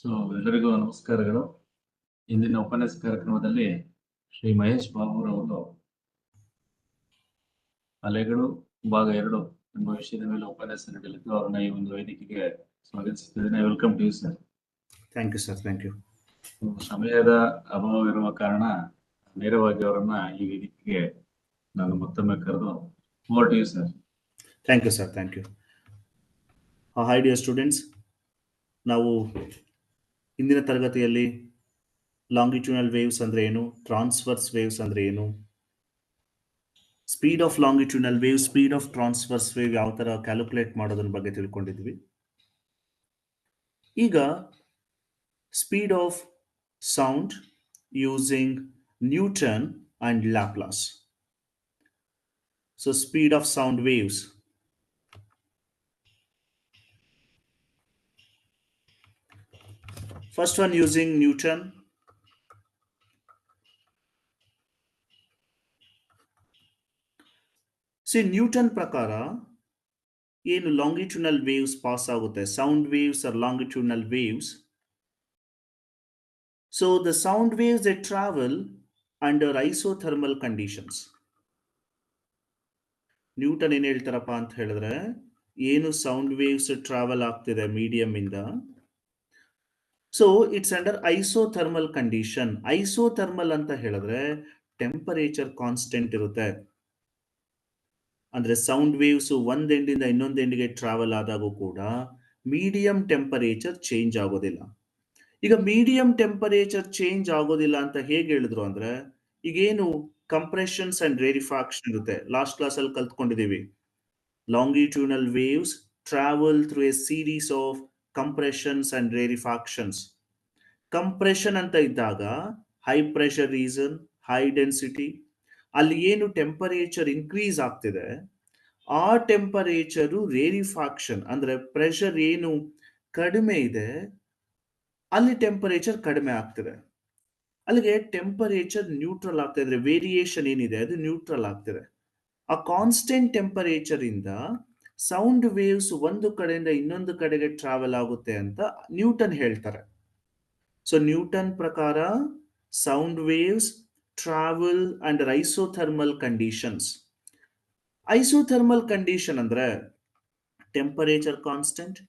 ಎಲ್ಲರಿಗೂ ನಮಸ್ಕಾರಗಳು. ಇಂದಿನ ಉಪನ್ಯಾಸ ಕಾರ್ಯಕ್ರಮದಲ್ಲಿ ಶ್ರೀ ಮಹೇಶ್ ಬಾಬುರವರು ಅಲೆಗಳು ಭಾಗ 2 ಎಂಬ ವಿಷಯದ ಮೇಲೆ ಉಪನ್ಯಾಸ ನೀಡಲಿದ್ದು ಅವರನ್ನ ಈ ಒಂದು ವೇದಿಕೆಗೆ ಸ್ವಾಗತಿಸುತ್ತಿದ್ದೇನೆ. Welcome to you sir. Thank you sir. Thank you. ಸಮಯದ ಅಭಾವ ಇರುವ ಕಾರಣ ನೇರವಾಗಿ ಅವರನ್ನ ಈ ವೇದಿಕೆಗೆ ನಾನು ಮತ್ತೊಮ್ಮೆ ಕರೆದು over to you sir. Thank you sir. Thank you. Hi dear students, ನಾವು ಇಂದಿನ ತರಗತಿಯಲ್ಲಿ ಲಾಂಗಿಟ್ಯೂನಲ್ ವೇವ್ಸ್ ಅಂದ್ರೆ ಏನು, ಟ್ರಾನ್ಸ್ವರ್ಸ್ ವೇವ್ಸ್ ಅಂದ್ರೆ ಏನು, speed of longitudinal wave, speed of transverse wave ಯಾವ ತರ ಕ್ಯಾಲ್ಕುಲೇಟ್ ಮಾಡೋದ್ರ ಬಗ್ಗೆ ತಿಳ್ಕೊಂಡಿದ್ವಿ. ಈಗ speed of sound using Newton and Laplace. So speed of sound waves. First one using Newton. See, Newton ಪ್ರಕಾರ ಏನು ಲಾಂಗಿಟ್ಯೂನಲ್ ವೇವ್ಸ್ ಪಾಸ್ ಆಗುತ್ತೆ, sound waves are longitudinal waves. So the sound waves they travel under isothermal conditions. Newton ಏನ್ ಹೇಳ್ತಾರಪ್ಪ ಅಂತ ಹೇಳಿದ್ರೆ, ಏನು sound waves travel ಆಗ್ತಿದೆ medium ಇಂದ, so it's under isothermal condition. Isothermal ಅಂತ ಹೇಳಿದ್ರೆ ಟೆಂಪರೇಚರ್ ಕಾನ್ಸ್ಟೆಂಟ್ ಇರುತ್ತೆ. ಅಂದ್ರೆ ಸೌಂಡ್ ವೇವ್ಸ್ ಒಂದ್ ಎಂಡಿಂದ ಇನ್ನೊಂದು ಎಂಡಿಗೆ ಟ್ರಾವೆಲ್ ಆದಾಗೂ ಕೂಡ ಮೀಡಿಯಂ ಟೆಂಪರೇಚರ್ ಚೇಂಜ್ ಆಗೋದಿಲ್ಲ. ಈಗ ಮೀಡಿಯಂ ಟೆಂಪರೇಚರ್ ಚೇಂಜ್ ಆಗೋದಿಲ್ಲ ಅಂತ ಹೇಗೆ ಹೇಳಿದ್ರು ಅಂದ್ರೆ, ಈಗೇನು ಕಂಪ್ರೆಷನ್ಸ್ ಅಂಡ್ ರೇರಿಫಾಕ್ಷನ್ ಇರುತ್ತೆ, ಲಾಸ್ಟ್ ಕ್ಲಾಸ್ ಅಲ್ಲಿ ಕಲ್ತ್ಕೊಂಡಿದೀವಿ. Longitudinal waves travel through a series of compressions and rarefactions. Compression ಅಂತ ಇದ್ದಾಗ high pressure region, high density, ಅಲ್ಲಿ ಏನು ಟೆಂಪರೇಚರ್ ಇನ್ಕ್ರೀಸ್ ಆಗ್ತಿದೆ ಆ ಟೆಂಪರೇಚರು ರೇರಿಫಾಕ್ಷನ್ ಅಂದ್ರೆ ಪ್ರೆಷರ್ ಏನು ಕಡಿಮೆ ಇದೆ ಅಲ್ಲಿ ಟೆಂಪರೇಚರ್ ಕಡಿಮೆ ಆಗ್ತಿದೆ. ಅಲ್ಲಿಗೆ ಟೆಂಪರೇಚರ್ ನ್ಯೂಟ್ರಲ್ ಆಗ್ತಾ ಇದ್ರೆ ವೇರಿಯೇಷನ್ ಏನಿದೆ ಅದು ನ್ಯೂಟ್ರಲ್ ಆಗ್ತಿದೆ. ಆ ಕಾನ್ಸ್ಟೆಂಟ್ ಟೆಂಪರೇಚರ್ ಇಂದ ಸೌಂಡ್ ವೇವ್ಸ್ ಒಂದು ಕಡೆಯಿಂದ ಇನ್ನೊಂದು ಕಡೆಗೆ ಟ್ರಾವೆಲ್ ಆಗುತ್ತೆ ಅಂತ ನ್ಯೂಟನ್ ಹೇಳ್ತಾರೆ. ಸೊ ನ್ಯೂಟನ್ ಪ್ರಕಾರ sound waves travel under isothermal conditions. Isothermal condition ಅಂದ್ರೆ ಟೆಂಪರೇಚರ್ ಕಾನ್ಸ್ಟೆಂಟ್.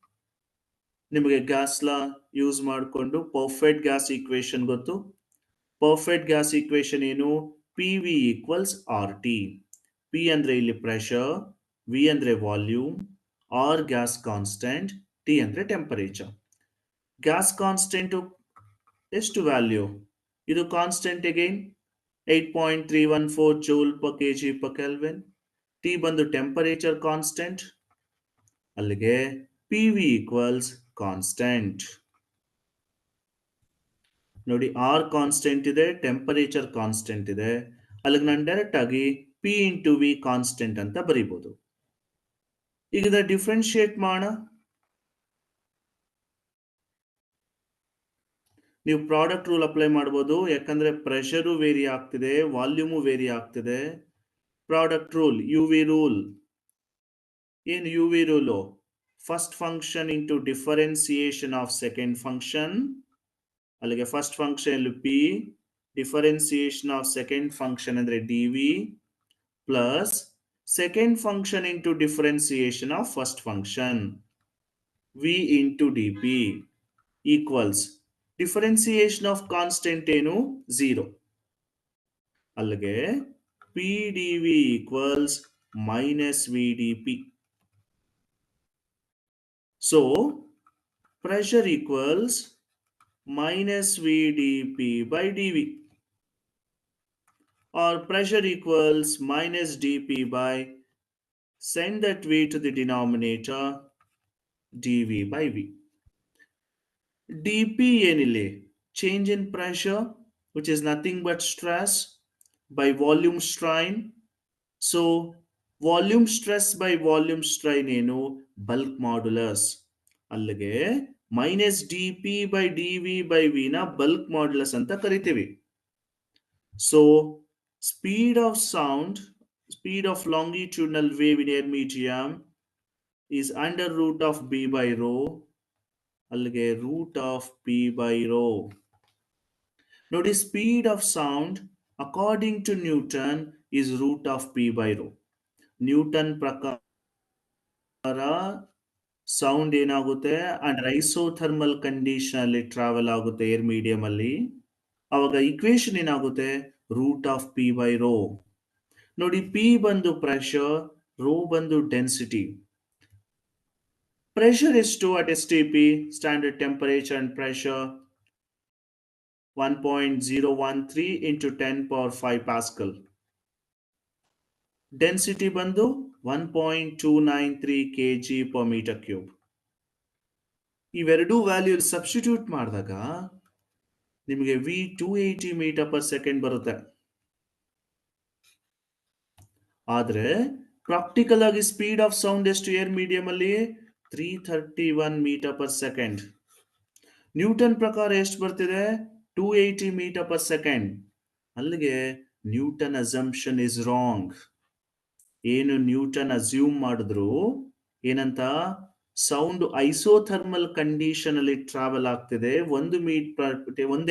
ನಿಮಗೆ ಗ್ಯಾಸ್ ಲಾ ಯೂಸ್ ಮಾಡಿಕೊಂಡು ಪರ್ಫೆಕ್ಟ್ ಗ್ಯಾಸ್ ಈಕ್ವೇಶನ್ ಗೊತ್ತು. ಪರ್ಫೆಕ್ಟ್ ಗ್ಯಾಸ್ ಈಕ್ವೇಶನ್ ಏನು? P V equals R T. P ಅಂದ್ರೆ ಇಲ್ಲಿ ಪ್ರೆಷರ್, ವಿ ಅಂದ್ರೆ volume, R gas constant, T ಅಂದ್ರೆ temperature. Gas constant ಎಷ್ಟು ವ್ಯಾಲ್ಯೂ? ಇದು ಕಾನ್ಸ್ಟೆಂಟ್ ಅಗೈನ್ 8.314 ಜೂಲ್ per kg per Kelvin. T ಬಂದು ಟೆಂಪರೇಚರ್ ಕಾನ್ಸ್ಟೆಂಟ್, ಅಲ್ಲಿಗೆ ಪಿ ವಿ ಈಕ್ವಲ್ಸ್ ಕಾನ್ಸ್ಟೆಂಟ್. ನೋಡಿ, ಆರ್ ಕಾನ್ಸ್ಟೆಂಟ್ ಇದೆ, ಟೆಂಪರೇಚರ್ ಕಾನ್ಸ್ಟೆಂಟ್ ಇದೆ, ಅಲ್ಲಿಗೆ ನಾನು ಡೈರೆಕ್ಟ್ ಆಗಿ ಪಿ ಇಂಟು ವಿ ಕಾನ್ಸ್ಟೆಂಟ್ ಅಂತ ಬರೀಬಹುದು. ಈಗ ಇದನ್ನ ಡಿಫ್ರೆನ್ಶಿಯೇಟ್ ಮಾಡೋಣ. ನೀವು ಪ್ರಾಡಕ್ಟ್ ರೂಲ್ ಅಪ್ಲೈ ಮಾಡಬಹುದು, ಯಾಕಂದ್ರೆ ಪ್ರೆಷರು ವೇರಿ ಆಗ್ತಿದೆ, ವಾಲ್ಯೂಮು ವೇರಿ ಆಗ್ತಿದೆ. Product rule, u v rule. ಏನು u v rule? First function into differentiation of second function. ಅಲ್ಲಿಗೆ first function p, differentiation of second function ಅಂದ್ರೆ d v, plus second function into differentiation of first function v into d p equals differentiation of constant ಏನು? 0. ಅಲ್ಲಿಗೆ p d v equals minus v d p. So pressure equals minus VdP by dV, or pressure equals minus dP by, send that V to the denominator, dV by V. dP ಏನಿಲ್ಲಿ? change in pressure, which is nothing but stress by volume strain. So volume stress by volume strain ಏನು? bulk modulus. ಅಲ್ಲಿಗೆ minus d p by d v by v ನ bulk modulus ಅಂತ ಕರಿತೀವಿ. So speed of sound, speed of longitudinal wave in air medium is under root of b by rho ಅಲ್ಲಿಗೆ root of P by rho. ನೋಡಿ, speed of sound according to Newton is root of P by rho. Newton ಪ್ರಕಾರ sound ಏನಾಗುತ್ತೆ and isothermal condition ಅಲ್ಲಿ travel ಆಗುತ್ತೆ air medium ಅಲ್ಲಿ. ಅವಾಗ equation ಏನಾಗುತ್ತೆ, root of P by rho. ನೋಡಿ, P ಬಂದು ಪ್ರೆಷರ್, ರೋ ಬಂದು ಡೆನ್ಸಿಟಿ. ಪ್ರೆಷರ್ ಎಷ್ಟು at S T P, standard temperature and pressure 1.013 into 10 power 5 Pascal. Density ಬಂದು 1.293 kg per meter cube. ಇವೆರಡೂ ವ್ಯಾಲ್ಯೂ ಸಬ್ಸ್ಟಿಟ್ಯೂಟ್ ಮಾಡಿದಾಗ ನಿಮಗೆ ವಿ 280 ಮೀಟರ್ ಪರ್ ಸೆಕೆಂಡ್ ಬರುತ್ತೆ. ಆದರೆ ಪ್ರಾಕ್ಟಿಕಲ್ ಆಗಿ ಸ್ಪೀಡ್ ಆಫ್ ಸೌಂಡ್ ಎಷ್ಟು ಏರ್ ಮೀಡಿಯಂ ಅಲ್ಲಿ, 331 ಮೀಟರ್ ಪರ್ ಸೆಕೆಂಡ್. ನ್ಯೂಟನ್ ಪ್ರಕಾರ ಎಷ್ಟು ಬರ್ತಿದೆ, 280 ಮೀಟರ್ ಪರ್ ಸೆಕೆಂಡ್. ಅಲ್ಲಿಗೆ ನ್ಯೂಟನ್ ಅಸಂಪ್ಷನ್ ಇಸ್ ರಾಂಗ್. ಏನು ನ್ಯೂಟನ್ ಅಸ್ಯೂಮ್ ಮಾಡಿದ್ರು ಏನಂತ, ಸೌಂಡ್ ಐಸೋಥರ್ಮಲ್ ಕಂಡೀಷನ್ ಅಲ್ಲಿ ಟ್ರಾವೆಲ್ ಆಗ್ತಿದೆ ಒಂದು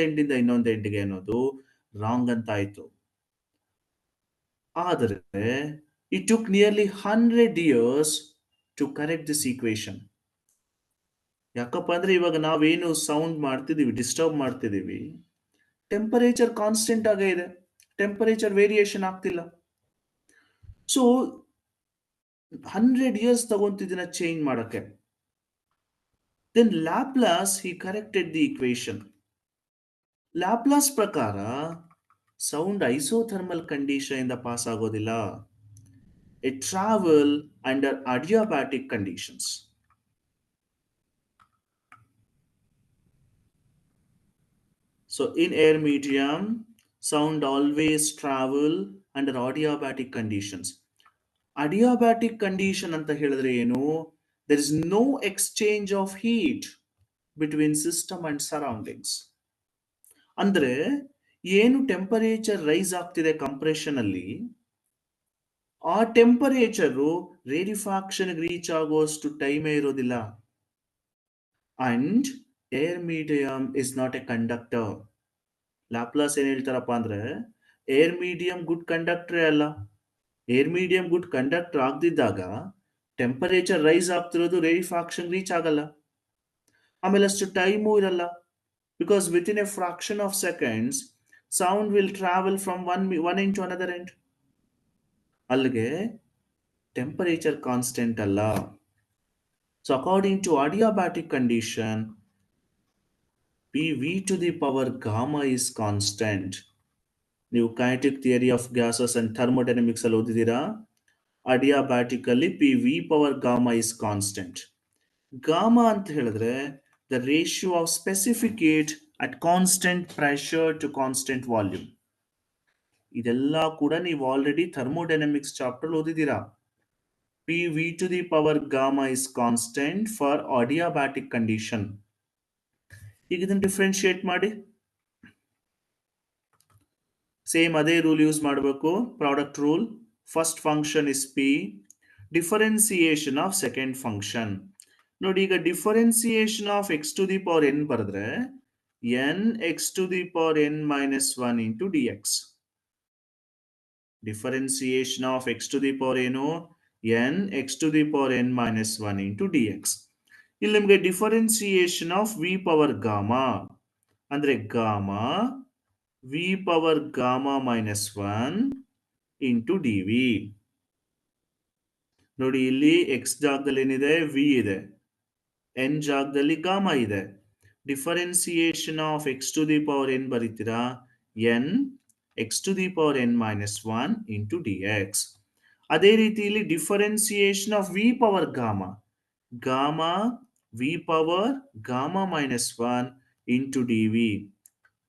ಎಂಡಿಂದ ಇನ್ನೊಂದು ಎಂಡಿಗೆ ಅನ್ನೋದು ರಾಂಗ್ ಅಂತ ಆಯ್ತು. ಆದರೆ it took nearly 100 years to correct this equation. ಯಾಕಪ್ಪ ಅಂದ್ರೆ ಇವಾಗ ನಾವೇನು ಸೌಂಡ್ ಮಾಡ್ತಿದೀವಿ, ಡಿಸ್ಟರ್ಬ್ ಮಾಡ್ತಿದೀವಿ, ಟೆಂಪರೇಚರ್ ಕಾನ್ಸ್ಟೆಂಟ್ ಆಗೇ ಇದೆ, ಟೆಂಪರೇಚರ್ ವೇರಿಯೇಷನ್ ಆಗ್ತಿಲ್ಲ. ಸೊ 100 years ತಗೊಂತಿದ್ದನ್ನ ಚೇಂಜ್ ಮಾಡಕ್ಕೆ. Then Laplace he corrected the equation. Laplace ಪ್ರಕಾರ ಸೌಂಡ್ ಐಸೋಥರ್ಮಲ್ ಕಂಡೀಷನ್ ಇಂದ ಪಾಸ್ ಆಗೋದಿಲ್ಲ. It travel under adiabatic conditions. So in air medium, sound always travel under adiabatic conditions. Adiabatic condition ಅಂತ ಹೇಳಿದ್ರೆ ಏನು? There is no exchange of heat between system and surroundings. ಅಂದ್ರೆ ಏನು temperature rice ಆಗ್ತಿದೆ compression ಅಲ್ಲಿ, ಆ temperature ರೇರಿಫಾಕ್ಷನ್ reach ಆಗುವಷ್ಟು ಟೈಮೇ ಇರೋದಿಲ್ಲ. And air medium is not a conductor. Laplace ಏನ್ ಹೇಳ್ತಾರಪ್ಪ ಅಂದ್ರೆ, ಏರ್ ಮೀಡಿಯಂ ಗುಡ್ ಕಂಡಕ್ಟರೇ ಅಲ್ಲ. ಏರ್ ಮೀಡಿಯಂ ಗುಡ್ ಕಂಡಕ್ಟರ್ ಆಗದಿದ್ದಾಗ ಟೆಂಪರೇಚರ್ ರೈಸ್ ಆಗ್ತಿರೋದು ರೇರಿಫಾಕ್ಷನ್ ರೀಚ್ ಆಗಲ್ಲ, ಆಮೇಲೆ ಅಷ್ಟು ಟೈಮು ಇರಲ್ಲ. Because within a fraction of seconds sound will travel from one end to another end. ಅಲ್ಲಿಗೆ ಟೆಂಪರೇಚರ್ ಕಾನ್ಸ್ಟೆಂಟ್ ಅಲ್ಲ. So according to adiabatic condition, PV to the power gamma is constant. ನೀವು kinetic theory of gases and thermodynamics ಅಲ್ಲಿ ಓದಿದ್ದೀರಾ. Adiabatically PV power gamma is constant. Gamma ಅಂತ ಹೇಳಿದ್ರೆ the ratio of specific heat at constant pressure to constant volume. ಇದೆಲ್ಲ ಕೂಡ ನೀವು already thermodynamics chapter ಓದಿದ್ದೀರಾ. PV to the power gamma is constant for adiabatic condition. ಈಗ ಇದನ್ನು differentiate ಮಾಡಿ, same ಅದೇ ರೂಲ್ ಯೂಸ್ ಮಾಡಬೇಕು. Product rule. First function is p, differentiation of second function. ನೋಡಿ, ಈಗ differentiation of x to the power n ಬರೆದ್ರೆ n x to the power n minus 1 into d x. Differentiation of x to the power ಏನು, n x to the power n minus 1 into d x. ಇಲ್ಲಿ ನಿಮಗೆ differentiation of v power gamma ಅಂದ್ರೆ gamma v power gamma minus 1 into D V. ನೋಡಿ, ಇಲ್ಲಿ X ಜಾಗದಲ್ಲಿ ಏನಿದೆ, V ಇದೆ, N ಜಾಗದಲ್ಲಿ ಗಾಮಾ ಇದೆ. Differentiation of x to the power n ಬರೀತೀರಾ, n x to the power n minus 1 into d x. ಅದೇ ರೀತಿ ಇಲ್ಲಿ differentiation of v power gamma, gamma v power gamma minus 1 into D v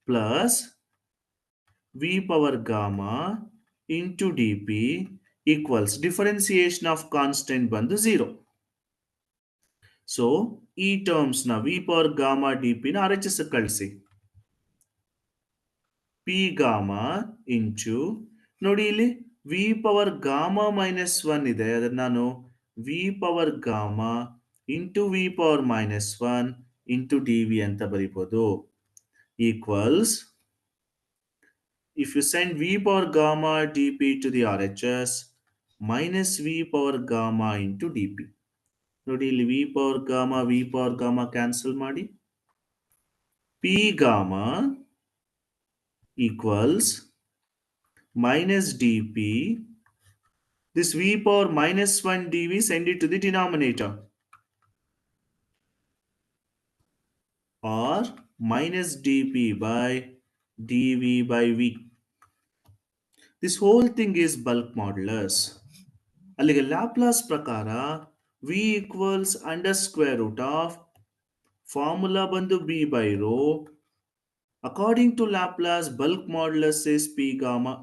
plus v power gamma into d p equals differentiation of constant ಬಂದು 0. So ಈ terms ನ v power gamma d p ನ R H S ಕಳಿಸಿ. P gamma into, ನೋಡಿ ಇಲ್ಲಿ V power gamma minus 1 ಇದೆ, ಅದನ್ನ ನಾನು V power gamma into V power minus 1 into D V ಅಂತ ಬರಿಬೋದು equals if you send v power gamma dp to the RHS minus v power gamma into dp. ನೋಡಿ ಇಲ್ಲಿ v power gamma cancel ಮಾಡಿ p gamma equals minus dp. This v power minus 1 dv, send it to the denominator. Or minus dp by dv by v. This whole thing is bulk modulus. ಅಲ್ಲಿಗೆ Laplace ಪ್ರಕಾರ v equals under square root of formula ಬಂದು b by rho. According to Laplace, bulk modulus is p gamma.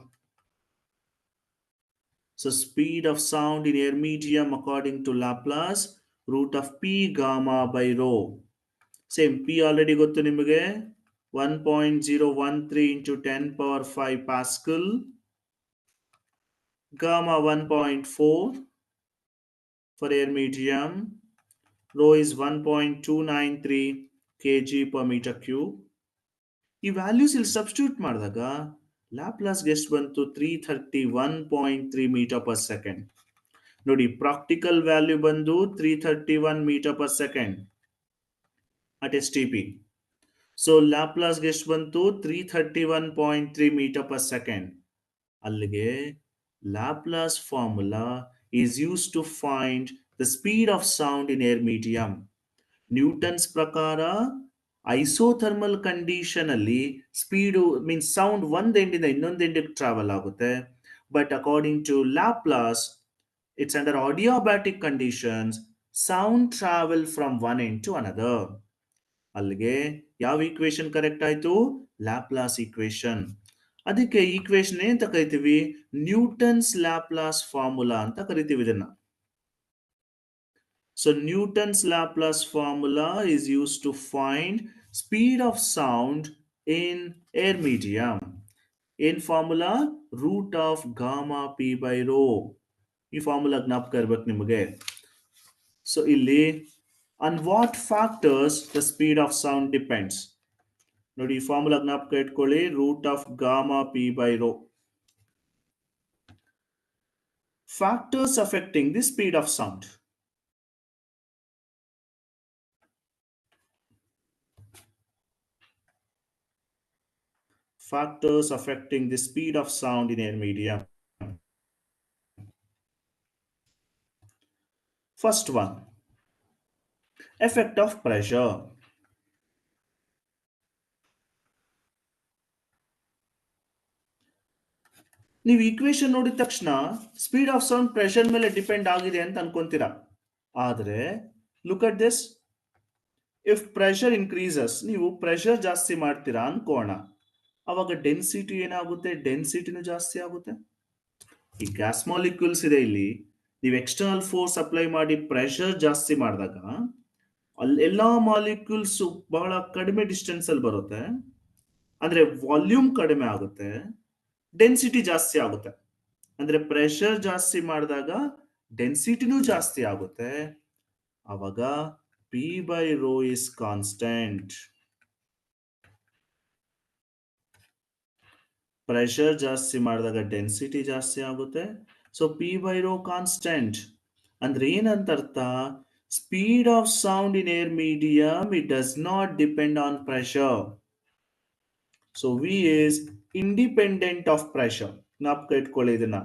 So speed of sound in air medium according to Laplace, root of p gamma by rho. Same p already ಗೊತ್ತು ನಿಮಗೆ 1.013 into 10 power 5 Pascal. Gamma 1.4 for air medium. Rho is 1.293 kg per meter cube. ಈ values ಇಲ್ಲಿ substitute ಮಾಡಿದಾಗ ಲ್ಯಾಪ್ಲಾಸ್ಗೆ ಎಷ್ಟು ಬಂತು 331.3 metre per second. ನೋಡಿ practical value ಬಂದು 331 metre per second at S T P. So ಲ್ಯಾಪ್ಲಾಸ್ಗೆ ಎಷ್ಟು ಬಂತು 331.3 ಮೀಟರ್ ಪರ್ ಸೆಕೆಂಡ್. ಅಲ್ಲಿಗೆ Laplace formula is use to find the speed of sound in air medium. Newton's ಪ್ರಕಾರ ಐಸೋಥರ್ಮಲ್ ಕಂಡೀಷನ್ ಅಲ್ಲಿ speed means sound ಒಂದ್ ಎಂಡಿಂದ ಇನ್ನೊಂದು ಎಂಡಿಗೆ ಟ್ರಾವೆಲ್ ಆಗುತ್ತೆ. But according to Laplace it's under ಆಡಿಯೋಬ್ಯಾಟಿಕ್ conditions sound travel from one end to another. ಅಲ್ಲಿಗೆ ಯಾವ equation correct ಆಯ್ತು? Laplace equation. ಅದಕ್ಕೆ ಈಕ್ವೇಶನ್ ಅಂತ ಕರಿತೀವಿ ನ್ಯೂಟನ್ಸ್ ಲ್ಯಾಪ್ಲಾಸ್ ಫಾರ್ಮುಲಾ ಅಂತ ಕರಿತೀವಿ ಇದನ್ನ. So Newton's Laplace formula is used to find speed of sound in air medium. In formula root of gamma p by rho. ಈ ಫಾರ್ಮುಲಾ ಜ್ಞಾಪಕ ಇರಬೇಕು ನಿಮಗೆ. ಸೊ ಇಲ್ಲಿ on what factors the speed of sound depends. ನೋಡಿ ಈ formula ಜ್ಞಾಪಕ ಇಟ್ಕೊಳ್ಳಿ root of gamma p by rho. Factors affecting the speed of sound. Factors affecting the speed of sound in air medium. First one, effect of pressure. ನೀವು equation ನೋಡಿದ ತಕ್ಷಣ speed of sound pressure ಮೇಲೆ depend ಆಗಿದೆ ಅಂತ ಅನ್ಕೊಂತೀರಾ. ಆದರೆ look at this, if pressure increases, ನೀವು pressure ಜಾಸ್ತಿ ಮಾಡ್ತೀರಾ ಅನ್ಕೋಣ, ಅವಾಗ ಡೆನ್ಸಿಟಿ ಏನಾಗುತ್ತೆ? ಡೆನ್ಸಿಟಿನೂ ಜಾಸ್ತಿ ಆಗುತ್ತೆ. ಈ ಗ್ಯಾಸ್ ಮಾಲಿಕ್ಯೂಲ್ಸ್ ಇದೆ ಇಲ್ಲಿ, ನೀವು ಎಕ್ಸ್ಟರ್ನಲ್ ಫೋರ್ಸ್ ಅಪ್ಲೈ ಮಾಡಿ ಪ್ರೆಷರ್ ಜಾಸ್ತಿ ಮಾಡಿದಾಗ ಅಲ್ಲಿ ಎಲ್ಲಾ ಮಾಲಿಕ್ಯೂಲ್ಸ್ ಬಹಳ ಕಡಿಮೆ ಡಿಸ್ಟೆನ್ಸ್ ಅಲ್ಲಿ ಬರುತ್ತೆ. ಅಂದ್ರೆ ವಾಲ್ಯೂಮ್ ಕಡಿಮೆ ಆಗುತ್ತೆ, ಡೆನ್ಸಿಟಿ ಜಾಸ್ತಿ ಆಗುತ್ತೆ. ಅಂದ್ರೆ ಪ್ರೆಷರ್ ಜಾಸ್ತಿ ಮಾಡಿದಾಗ ಡೆನ್ಸಿಟಿನೂ ಜಾಸ್ತಿ ಆಗುತ್ತೆ. ಅವಾಗ P by rho is constant. Pressure ಜಾಸ್ತಿ ಮಾಡಿದಾಗ ಡೆನ್ಸಿಟಿ ಜಾಸ್ತಿ ಆಗುತ್ತೆ. So P by rho constant ಅಂದ್ರೆ ಏನಂತ ಅರ್ಥ? Speed of sound in air medium it does not depend on pressure. So V is independent of pressure. ಜ್ಞಾಪಕ ಇಟ್ಕೊಳ್ಳಿ ಇದನ್ನ.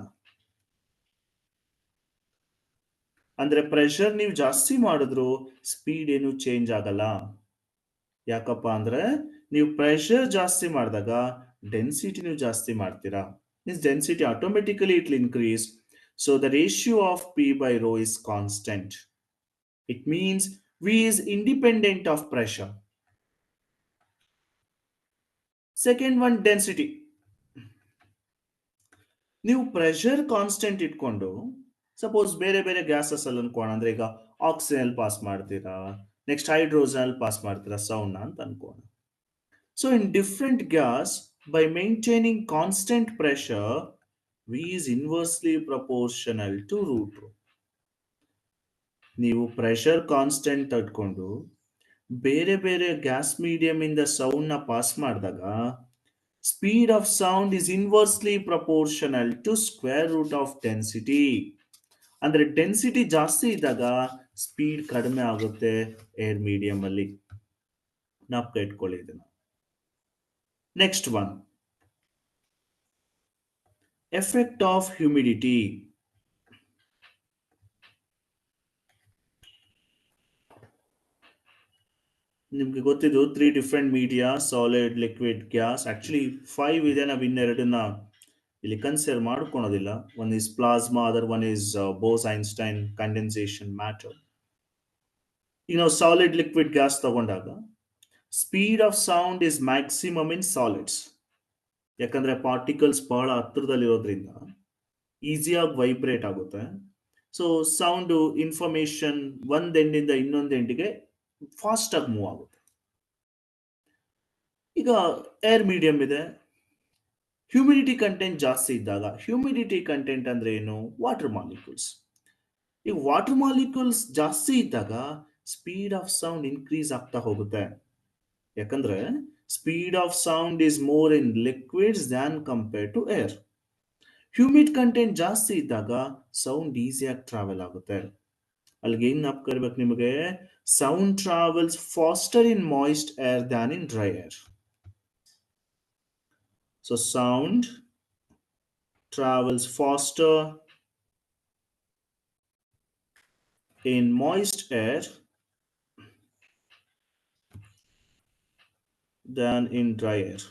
ಅಂದ್ರೆ ಪ್ರೆಷರ್ ನೀವು ಜಾಸ್ತಿ ಮಾಡಿದ್ರು ಸ್ಪೀಡ್ ಏನು ಚೇಂಜ್ ಆಗಲ್ಲ. ಯಾಕಪ್ಪ ಅಂದ್ರೆ ನೀವು ಪ್ರೆಷರ್ ಜಾಸ್ತಿ ಮಾಡಿದಾಗ ಡೆನ್ಸಿಟಿನೂ ಜಾಸ್ತಿ ಮಾಡ್ತೀರಾ. Means density automatically it will increase. So the ratio of P by rho is constant. It means v is independent of pressure. Second one, density. ನೀವು ಪ್ರೆಷರ್ ಕಾನ್ಸ್ಟೆಂಟ್ ಇಟ್ಕೊಂಡು ಸಪೋಸ್ ಬೇರೆ ಬೇರೆ ಗ್ಯಾಸಸ್ ಅಲ್ಲಿ ಅನ್ಕೋಣ, ಅಂದ್ರೆ ಈಗ ಆಕ್ಸಿಜನ್ ಪಾಸ್ ಮಾಡ್ತೀರಾ, next hydrogen pass ಮಾಡ್ತೀರಾ ಸೌಂಡ್ ಅಂತ ಅನ್ಕೋಣ. So in different gas by maintaining constant pressure v is inversely proportional to root rho. ನೀವು ಪ್ರೆಷರ್ ಕಾನ್ಸ್ಟೆಂಟ್ ಇಟ್ಕೊಂಡು ಬೇರೆ ಬೇರೆ ಗ್ಯಾಸ್ ಮೀಡಿಯಂ ಇಂದ ಸೌಂಡ್ ನ ಪಾಸ್ ಮಾಡಿದಾಗ speed of sound is inversely proportional to square root of density. ಅಂದ್ರೆ density ಜಾಸ್ತಿ ಇದ್ದಾಗ ಸ್ಪೀಡ್ ಕಡಿಮೆ ಆಗುತ್ತೆ ಏರ್ ಮೀಡಿಯಂ ಅಲ್ಲಿ. ಜ್ಞಾಪಕ ಇಟ್ಕೊಳ್ಳಿ ಇದನ್ನ. Next one, effect of humidity. ನಿಮ್ಗೆ ಗೊತ್ತಿದ್ದು 3 different media, solid, liquid, gas. Actually 5 ಇದೆ, ನಾವು ಇನ್ನೆರಡನ್ನ ಇಲ್ಲಿ ಕನ್ಸಿಡರ್ ಮಾಡ್ಕೊಳೋದಿಲ್ಲ. One is plasma, other one is Bose Einstein condensation matter. ಈಗ ನಾವು ಸಾಲಿಡ್, ಲಿಕ್ವಿಡ್, ಗ್ಯಾಸ್ ತಗೊಂಡಾಗ speed of sound is maximum in solids. ಯಾಕಂದ್ರೆ ಪಾರ್ಟಿಕಲ್ಸ್ ಬಹಳ ಹತ್ತಿರದಲ್ಲಿರೋದ್ರಿಂದ ಈಸಿಯಾಗಿ ವೈಬ್ರೇಟ್ ಆಗುತ್ತೆ. ಸೊ ಸೌಂಡ್ ಇನ್ಫಾರ್ಮೇಶನ್ ಒಂದ್ ಎಂಡಿಂದ ಇನ್ನೊಂದು ಎಂಡಿಗೆ ಫಾಸ್ಟ್ ಆಗಿ ಮೂವ್ ಆಗುತ್ತೆ. ಈಗ ಏರ್ ಮೀಡಿಯಂ ಇದೆ, ಹ್ಯೂಮಿಡಿಟಿ ಕಂಟೆಂಟ್ ಜಾಸ್ತಿ ಇದ್ದಾಗ, ಹ್ಯೂಮಿಡಿಟಿ ಕಂಟೆಂಟ್ ಅಂದ್ರೆ ಏನು? Water molecules. ಈ ವಾಟರ್ ಮಾಲಿಕ್ಯೂಲ್ಸ್ ಜಾಸ್ತಿ ಇದ್ದಾಗ ಸ್ಪೀಡ್ ಆಫ್ ಸೌಂಡ್ ಇನ್ಕ್ರೀಸ್ ಆಗ್ತಾ ಹೋಗುತ್ತೆ. ಯಾಕಂದ್ರೆ speed of sound is more in liquids than compare to air. Humid content ಜಾಸ್ತಿ ಇದ್ದಾಗ ಸೌಂಡ್ ಈಸಿಯಾಗಿ ಟ್ರಾವೆಲ್ ಆಗುತ್ತೆ. ಅಲ್ಲಿಗೆ ಏನ್ ನಾಪ್ಕರ್ಬೇಕು ನಿಮಗೆ? Sound travels faster in moist air than in dry air. So sound travels faster in moist air than in dry air.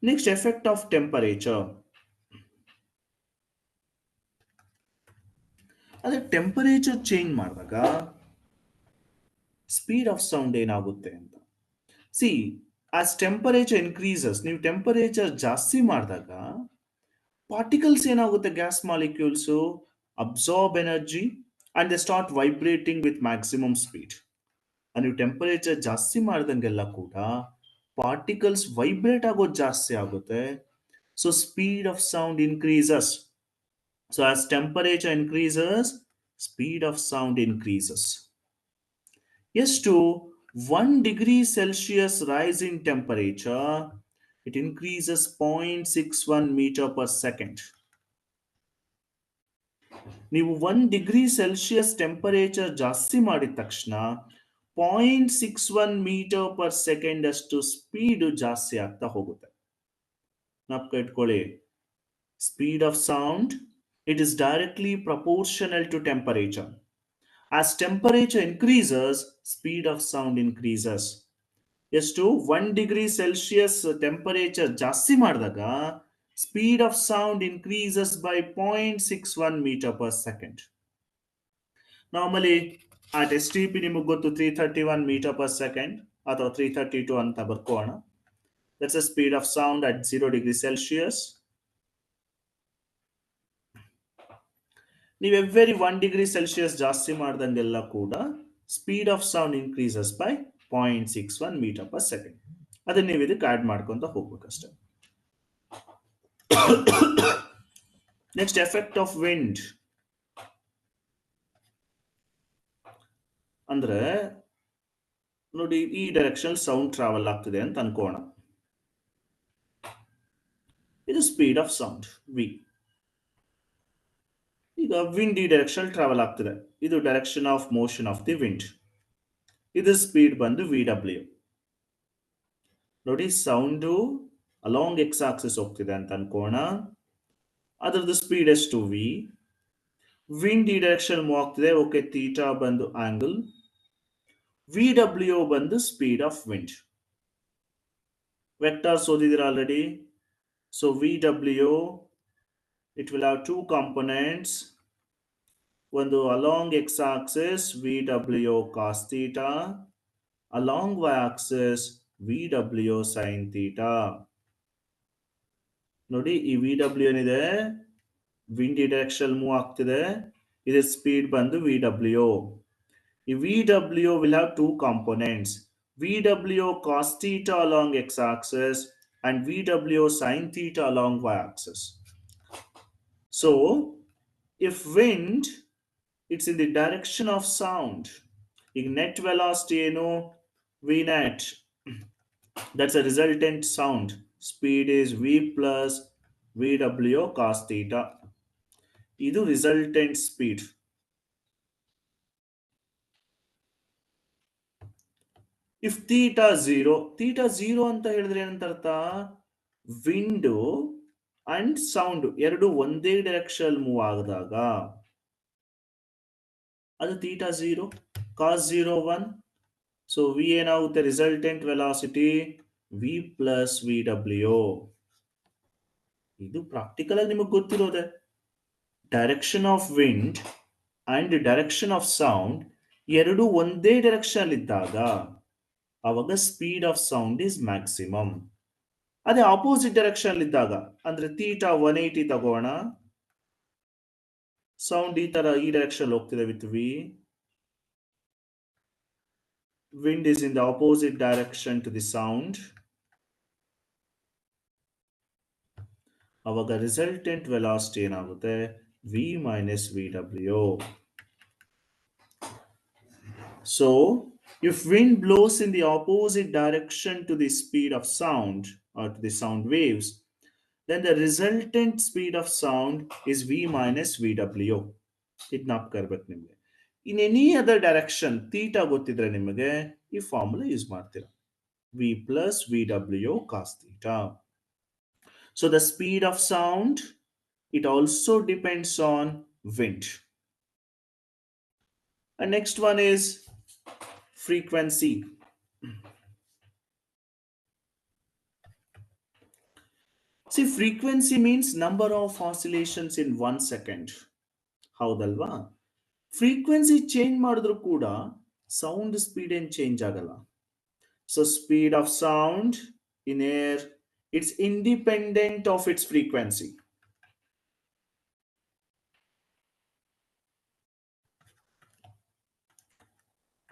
Next, effect of temperature. ಅದೇ temperature change ಮಾಡಿದಾಗ speed of sound ಏನಾಗುತ್ತೆ ಅಂತ. C, as temperature increases, ನೀವು temperature ಜಾಸ್ತಿ ಮಾಡಿದಾಗ particles ಏನಾಗುತ್ತೆ, gas molecules absorb energy and they start vibrating with maximum speed. ನೀವು temperature ಜಾಸ್ತಿ ಮಾಡಿದಂಗೆಲ್ಲ ಕೂಡ ಪಾರ್ಟಿಕಲ್ಸ್ ವೈಬ್ರೇಟ್ ಆಗೋದು ಜಾಸ್ತಿ ಆಗುತ್ತೆ. So speed of sound increases. So as temperature increases, speed of sound increases. ಎಷ್ಟು? 1 degree Celsius rise in temperature, it increases 0.61 meter per second. ನೀವು 1 degree Celsius temperature ಜಾಸ್ತಿ ಮಾಡಿದ ತಕ್ಷಣ 0.61 ಮೀಟರ್ ಪರ್ ಸೆಕೆಂಡ್ ಅಷ್ಟು speed ಜಾಸ್ತಿ ಆಗ್ತಾ ಹೋಗುತ್ತೆ. ಜ್ಞಾಪಕ ಇಟ್ಕೊಳ್ಳಿ, speed of sound it is directly proportional to temperature. As temperature increases, speed of sound increases. ಎಷ್ಟು? 1 ಡಿಗ್ರಿ ಸೆಲ್ಸಿಯಸ್ ಟೆಂಪರೇಚರ್ ಜಾಸ್ತಿ ಮಾಡಿದಾಗ speed of sound increases by 0.61 metre per second. Normally at S T P ನಿಮಗೆ ಗೊತ್ತು 331 metre per second ಅಥವಾ 332 ಅಂತ ಬರ್ಕೋಣ. That's a speed of sound at 0 degree Celsius. ನೀವು every 1 degree Celsius ಜಾಸ್ತಿ ಮಾಡ್ದಂಗೆಲ್ಲ ಕೂಡ speed of sound increases by 0.61 metre per second. ಅದನ್ನ ನೀವು ಇದಕ್ಕೆ ಆಡ್ ಮಾಡ್ಕೊಂತ ಹೋಗ್ಬೇಕಷ್ಟೆ. Next, effect of wind. ಅಂದ್ರೆ ನೋಡಿ, ಈ ಡೈರೆಕ್ಷನ್ ಸೌಂಡ್ ಟ್ರಾವೆಲ್ ಆಗ್ತಿದೆ ಅಂತ ಅನ್ಕೋಣ. ಇದು ಸ್ಪೀಡ್ ಆಫ್ ಸೌಂಡ್ ವಿ. ಈಗ ವಿಂಡ್ ಈ ಡೈರೆಕ್ಷನ್ ಟ್ರಾವೆಲ್ ಆಗ್ತಿದೆ, ಇದು direction of motion of the wind. ಇದು ಸ್ಪೀಡ್ ಬಂದು ವಿ ಡಬ್ಲ್ಯೂ. ನೋಡಿ, ಸೌಂಡು ಅಲಾಂಗ್ ಎಕ್ಸ್ ಆಕ್ಸಿಸ್ ಹೋಗ್ತಿದೆ ಅಂತ ಅನ್ಕೋಣ. ಅದರದ್ದು ಸ್ಪೀಡ್ ಎಷ್ಟು? ವಿ. ವಿಂಡ್ ಈ ಡೈರೆಕ್ಷನ್ ಮೂವ್ ಆಗ್ತಿದೆ, ಓಕೆ, ಥೀಟಾ ಬಂದು ಆಂಗಲ್. ವಿ ಡಬ್ಲ್ಯೂ ಬಂದು ಸ್ಪೀಡ್ ಆಫ್ ವಿಂಡ್. ವೆಕ್ಟರ್ಸ್ ಓದಿದಿರ already. So v W it will have two components. ಒಂದು along x-axis VW cos theta, along y-axis VW sin theta. ನೋಡಿ, ಈ VW ಏನಿದೆ, wind direction move ಆಗ್ತಿದೆ, ಇದರ speed ಬಂದು VW. ಈ VW will have two components, VW cos theta along x-axis and VW sin theta along y-axis. So If wind, it's in the direction of sound. ಈಗ net velocity ಏನು v net, that's a resultant sound. Speed is v plus vw cos theta. ಇದು resultant speed. If theta 0 ಅಂತ ಹೇಳಿದ್ರೆ ಏನಂತ ಅರ್ಥ, wind and sound ಎರಡು ಒಂದೇ direction move ಆದಾಗ ಅದು theta 0, cos 0 1. ಸೊ v ಏನಾಗುತ್ತೆ, resultant velocity v plus V W. ಇದು ಪ್ರಾಕ್ಟಿಕಲ್ ಆಗಿ ನಿಮಗೆ ಗೊತ್ತಿರೋದೆ. Direction of wind and direction of sound ಎರಡು ಒಂದೇ ಡೈರೆಕ್ಷನ್ ಇದ್ದಾಗ ಅವಾಗ speed of sound is maximum. ಅದೇ ಆಪೋಸಿಟ್ ಡೈರೆಕ್ಷನ್ ಇದ್ದಾಗ, ಅಂದ್ರೆ ತೀಟಾ 180 ತಗೋಣ, ಸೌಂಡ್ ಈ ತರ ಈ ಡೈರೆಕ್ಷನ್ ಹೋಗ್ತಿದೆ with V, wind is in the opposite direction to the sound, ಅವಾಗ ರಿಸಲ್ಟೆಂಟ್ ವೆಲಾಸಿಟಿ ಏನಾಗುತ್ತೆ, v minus vw. So if wind blows in the opposite direction to the speed of sound or to the sound waves, then the resultant speed of sound is v minus vw. ಇದು ನಾಪ್ಕರ್ಬೇಕು ನಿಮಗೆ. In any other direction theta ಗೊತ್ತಿದ್ರೆ ನಿಮಗೆ ಈ formula use ಮಾಡ್ತೀರಾ, v plus vw cos theta. So the speed of sound, it also depends on wind. And next one is frequency. See, frequency means number of oscillations in 1 second. ಹೌದಲ್ವಾ? Frequency change ಮಾಡಿದ್ರು ಕೂಡ sound speed ಏನು change ಆಗಲ್ಲ. So speed of sound in air, it's independent of its frequency.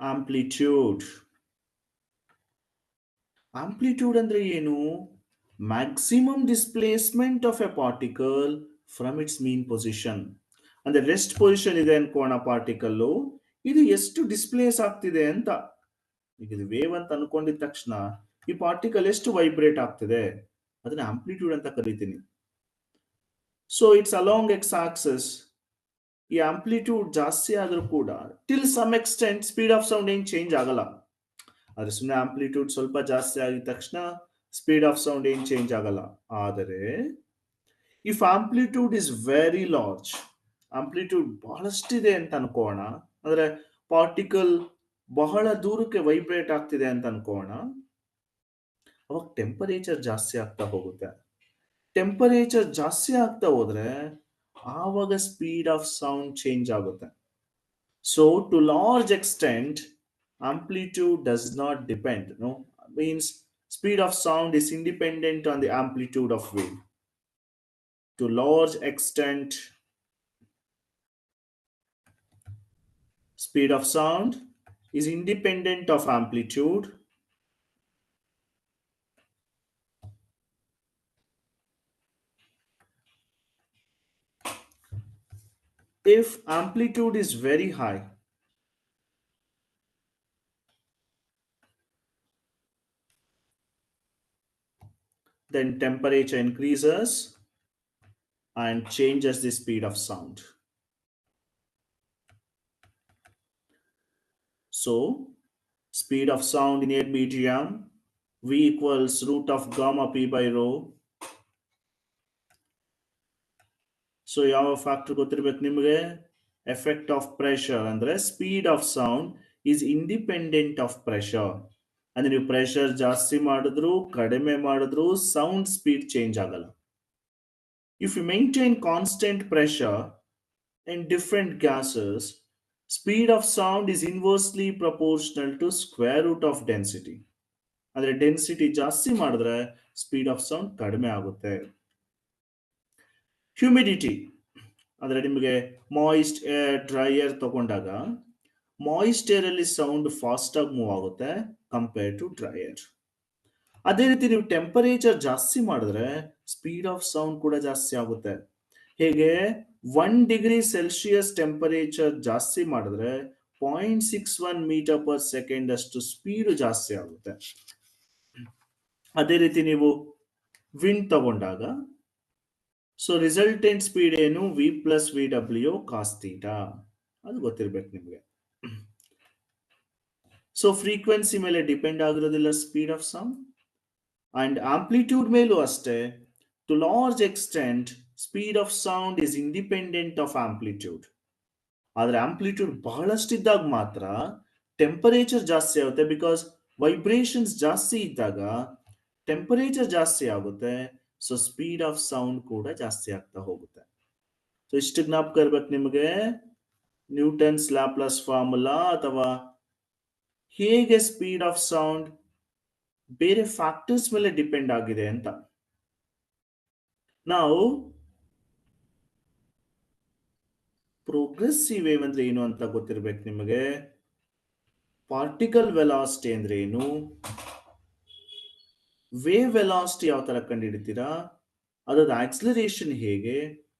Amplitude. Amplitude ಅಂದ್ರೆ ಏನು? Maximum displacement of a particle from its mean position. ಅಂದ್ರೆ rest position ಇದೆ ಅನ್ಕೋಣ particle, ಇದು ಎಷ್ಟು ಡಿಸ್ಪ್ಲೇಸ್ ಆಗ್ತಿದೆ ಅಂತ. ಈಗ ಇದು ವೇವ್ ಅಂತ ಅನ್ಕೊಂಡಿದ ತಕ್ಷಣ ಈ ಪಾರ್ಟಿಕಲ್ ಎಷ್ಟು ವೈಬ್ರೇಟ್ ಆಗ್ತಿದೆ ಅದನ್ನ ಆಂಪ್ಲಿಟ್ಯೂಡ್ ಅಂತ ಕರಿತೀನಿ. So it's along x axis. ಈ ಆಂಪ್ಲಿಟ್ಯೂಡ್ ಜಾಸ್ತಿ ಆದ್ರೂ ಕೂಡ till some extent speed of sound ಏನ್ ಚೇಂಜ್ ಆಗಲ್ಲ. ಆದ್ರೆ ಸುಮ್ಮನೆ ಆಂಪ್ಲಿಟ್ಯೂಡ್ ಸ್ವಲ್ಪ ಜಾಸ್ತಿ ಆಗಿದ ತಕ್ಷಣ ಸ್ಪೀಡ್ ಆಫ್ ಸೌಂಡ್ ಏನ್ ಚೇಂಜ್ ಆಗಲ್ಲ. ಆದರೆ if amplitude is very large, amplitude ಬಹಳಷ್ಟಿದೆ ಅಂತ ಅನ್ಕೋಣ, ಅಂದ್ರೆ ಪಾರ್ಟಿಕಲ್ ಬಹಳ ದೂರಕ್ಕೆ ವೈಬ್ರೇಟ್ ಆಗ್ತಿದೆ ಅಂತ ಅನ್ಕೋಣ, ಅವಾಗ ಟೆಂಪರೇಚರ್ ಜಾಸ್ತಿ ಆಗ್ತಾ ಹೋಗುತ್ತೆ. ಟೆಂಪರೇಚರ್ ಜಾಸ್ತಿ ಆಗ್ತಾ ಹೋದ್ರೆ ಆವಾಗ ಸ್ಪೀಡ್ ಆಫ್ ಸೌಂಡ್ ಚೇಂಜ್ ಆಗುತ್ತೆ. So to large extent amplitude does not depend, no, means speed of sound is independent on the amplitude of wave. To large extent, speed of sound is independent of amplitude. If amplitude is very high, then temperature increases and changes the speed of sound. So speed of sound in air medium, v equals root of gamma p by rho. So ಯಾವ factor ಗೊತ್ತಿರ್ಬೇಕು ನಿಮಗೆ? Effect of pressure. ಅಂದ್ರೆ speed of sound is independent of pressure. ಅಂದ್ರೆ ನೀವು pressure ಜಾಸ್ತಿ ಮಾಡಿದ್ರು ಕಡಿಮೆ ಮಾಡಿದ್ರು ಸೌಂಡ್ ಸ್ಪೀಡ್ ಚೇಂಜ್ ಆಗಲ್ಲ. If you maintain constant pressure in different gases, speed of sound is inversely proportional to square root of density. ಅಂದ್ರೆ density ಜಾಸ್ತಿ ಮಾಡಿದ್ರೆ ಸ್ಪೀಡ್ ಆಫ್ ಸೌಂಡ್ ಕಡಿಮೆ ಆಗುತ್ತೆ. ಹ್ಯೂಮಿಡಿಟಿ ಅಂದ್ರೆ ನಿಮಗೆ ಮಾಯಿಸ್ಟ್ ಏರ್, ಡ್ರೈ ಏರ್ ತಗೊಂಡಾಗ moist air ಅಲ್ಲಿ ಸೌಂಡ್ ಫಾಸ್ಟ್ ಆಗಿ ಮೂವ್ ಆಗುತ್ತೆ ಕಂಪೇರ್ ಟು ಡ್ರೈ ಏರ್. ಅದೇ ರೀತಿ ನೀವು ಟೆಂಪರೇಚರ್ ಜಾಸ್ತಿ ಮಾಡಿದ್ರೆ ಸ್ಪೀಡ್ ಆಫ್ ಸೌಂಡ್ ಕೂಡ ಜಾಸ್ತಿ ಆಗುತ್ತೆ. ಹೇಗೆ 1 ಡಿಗ್ರಿ ಸೆಲ್ಸಿಯಸ್ ಟೆಂಪರೇಚರ್ ಜಾಸ್ತಿ ಮಾಡಿದ್ರೆ 0.61 ಮೀಟರ್ ಪರ್ ಸೆಕೆಂಡ್ ಅಷ್ಟು ಸ್ಪೀಡ್ ಜಾಸ್ತಿ ಆಗುತ್ತೆ. ಅದೇ ರೀತಿ ನೀವು ವಿಂಡ್ ತಗೊಂಡಾಗ ಸೊ ರಿಸಲ್ಟೆಂಟ್ ಸ್ಪೀಡ್ ಏನು V plus V W cos theta, ಅದು ಗೊತ್ತಿರ್ಬೇಕು ನಿಮಗೆ. ಸೊ ಫ್ರೀಕ್ವೆನ್ಸಿ ಮೇಲೆ ಡಿಪೆಂಡ್ ಆಗಿರೋದಿಲ್ಲ speed of sound, and amplitude ಮೇಲೂ ಅಷ್ಟೇ. To large extent speed of sound is independent of amplitude. ಆದರೆ ಆಂಪ್ಲಿಟ್ಯೂಡ್ ಬಹಳಷ್ಟಿದ್ದಾಗ ಮಾತ್ರ ಟೆಂಪರೇಚರ್ ಜಾಸ್ತಿ ಆಗುತ್ತೆ, ಬಿಕಾಸ್ ವೈಬ್ರೇಷನ್ಸ್ ಜಾಸ್ತಿ ಇದ್ದಾಗ ಟೆಂಪರೇಚರ್ ಜಾಸ್ತಿ ಆಗುತ್ತೆ, ಸೊ ಸ್ಪೀಡ್ ಆಫ್ ಸೌಂಡ್ ಕೂಡ ಜಾಸ್ತಿ ಆಗ್ತಾ ಹೋಗುತ್ತೆ. ಸೊ ಇಷ್ಟು ಜ್ಞಾಪಕ ಇರ್ಬೇಕು ನಿಮಗೆ, ನ್ಯೂಟನ್ಸ್ ಲ್ಯಾಪ್ಲಾಸ್ ಫಾರ್ಮುಲಾ ಅಥವಾ ಹೇಗೆ ಸ್ಪೀಡ್ ಆಫ್ ಸೌಂಡ್ ಬೇರೆ ಫ್ಯಾಕ್ಟರ್ಸ್ ಮೇಲೆ ಡಿಪೆಂಡ್ ಆಗಿದೆ ಅಂತ. ನಾವು ಪ್ರೋಗ್ರೆಸಿವ್ ವೇವ್ ಅಂದ್ರೆ ಏನು ಅಂತ ಗೊತ್ತಿರ್ಬೇಕು ನಿಮಗೆ. ಪಾರ್ಟಿಕಲ್ ವೆಲಾಸಿಟಿ ಅಂದ್ರೆ ಏನು, ವೇವ್ ವೆಲಾಸಿಟಿ ಯಾವ ತರ ಕಂಡುಹಿಡಿತೀರಾ, ಅದ್ರದ್ದು ಆಕ್ಸಲರೇಷನ್ ಹೇಗೆ,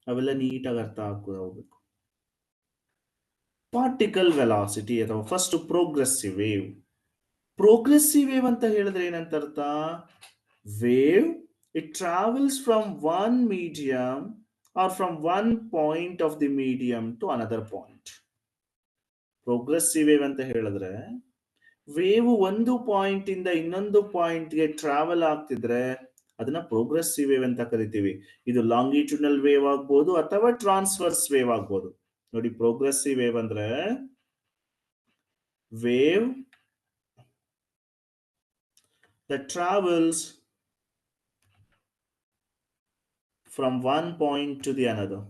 ಅವೆಲ್ಲ ನೀಟಾಗಿ ಅರ್ಥ ಆಗ್ತಾ ಹೋಗ್ಬೇಕು. ಪಾರ್ಟಿಕಲ್ ವೆಲಾಸಿಟಿ ಅಥವಾ first progressive wave. Progressive wave ಅಂತ ಹೇಳಿದ್ರೆ ಏನಂತ ಅರ್ಥ, wave it travels from one medium or from one point of the medium to another point. Progressive wave ಅಂತ ಹೇಳಿದ್ರೆ ವೇವ್ ಒಂದು ಪಾಯಿಂಟ್ ಇಂದ ಇನ್ನೊಂದು ಪಾಯಿಂಟ್ಗೆ ಟ್ರಾವೆಲ್ ಆಗ್ತಿದ್ರೆ ಅದನ್ನ ಪ್ರೋಗ್ರೆಸಿವ್ ವೇವ್ ಅಂತ ಕರಿತೀವಿ. ಇದು ಲಾಂಗಿಟ್ಯೂಡಲ್ ವೇವ್ ಆಗ್ಬೋದು ಅಥವಾ ಟ್ರಾನ್ಸ್ವರ್ಸ್ ವೇವ್ ಆಗ್ಬೋದು. ನೋಡಿ, ಪ್ರೋಗ್ರೆಸಿವ್ ವೇವ್ ಅಂದ್ರೆ wave that travels from one point to the another.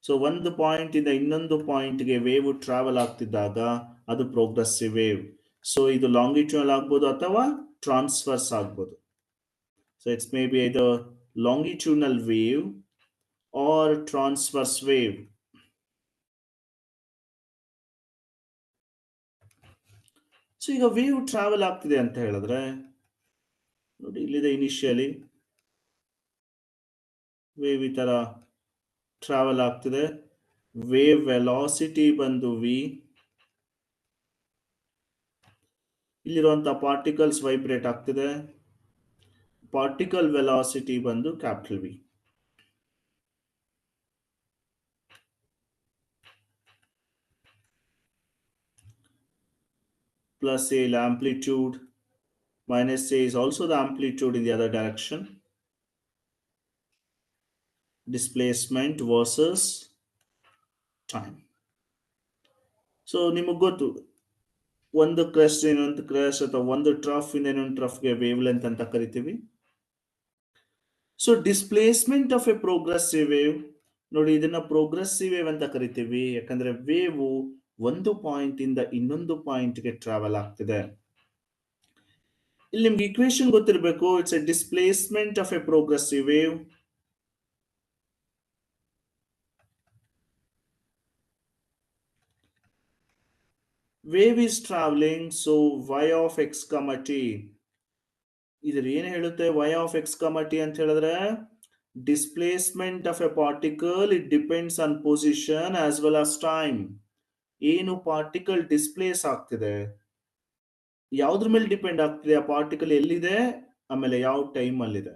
ಸೊ ಒಂದು ಪಾಯಿಂಟ್ ಇಂದ ಇನ್ನೊಂದು ಪಾಯಿಂಟ್ಗೆ ವೇವ್ ಟ್ರಾವೆಲ್ ಆಗ್ತಿದ್ದಾಗ ಅದು ಪ್ರೋಗ್ರೆಸಿವ್ ವೇವ್. ಸೊ ಇದು ಲಾಂಗಿಟ್ಯೂಡಲ್ ಆಗ್ಬೋದು ಅಥವಾ ಟ್ರಾನ್ಸ್ವರ್ಸ್ ಆಗ್ಬೋದು. So it's may be either longitudinal wave or transverse wave. So ಈಗ ವೇವ್ ಟ್ರಾವೆಲ್ ಆಗ್ತಿದೆ ಅಂತ ಹೇಳಿದ್ರೆ ನೋಡಿ, ಇಲ್ಲಿದೆ ಇನಿಷಿಯಲಿ ವೇವ್ ಈ ತರ ಟ್ರಾವೆಲ್ ಆಗ್ತಿದೆ. ವೇವ್ ವೆಲಾಸಿಟಿ ಬಂದು ವಿ, ಇಲ್ಲಿರುವಂತಹ ಪಾರ್ಟಿಕಲ್ಸ್ ವೈಬ್ರೇಟ್ ಆಗ್ತಿದೆ, ಪಾರ್ಟಿಕಲ್ ವೆಲಾಸಿಟಿ ಬಂದು capital V. Plus a amplitude minus a is also the amplitude in the other direction. Displacement versus time. So ನಿಮಗೆ ಗೊತ್ತು, ಒಂದು ಕ್ರೆಸ್ಟ್ ಇನ್ನೊಂದು ಕ್ರೆಸ್ಟ್ ಅಥವಾ ಒಂದು ಟ್ರಫ್ ಇಂದ ಇನ್ನೊಂದು ಟ್ರಫ್ಗೆ ವೇವ್ ಲೆಂತ್ ಅಂತ ಕರಿತೀವಿ. So displacement of a progressive wave, ನೋಡಿ ಇದನ್ನ ಪ್ರೋಗ್ರೆಸಿವ್ ವೇವ್ ಅಂತ ಕರಿತೀವಿ ಯಾಕಂದ್ರೆ ವೇವ್ ಒಂದು ಪಾಯಿಂಟ್ ಇಂದ ಇನ್ನೊಂದು ಪಾಯಿಂಟ್ಗೆ ಟ್ರಾವೆಲ್ ಆಗ್ತಿದೆ. ಇಲ್ಲಿ ನಿಮ್ಗೆ ಇಕ್ವೇಶನ್ ಗೊತ್ತಿರಬೇಕು. It's A displacement of a progressive wave wave is traveling, so y of x, t. ಇದ್ರ ಏನು ಹೇಳುತ್ತೆ y of x, t ಅಂತ ಹೇಳಿದ್ರೆ displacement of A particle it depends on position as well as time. ಏನು particle displays ಆಗ್ತಿದೆ ಯಾವ್ದ್ರ ಮೇಲೆ depend ಆಗ್ತಿದೆ, ಆ ಪಾರ್ಟಿಕಲ್ ಎಲ್ಲಿದೆ ಆಮೇಲೆ ಯಾವ ಟೈಮ್ ಅಲ್ಲಿದೆ.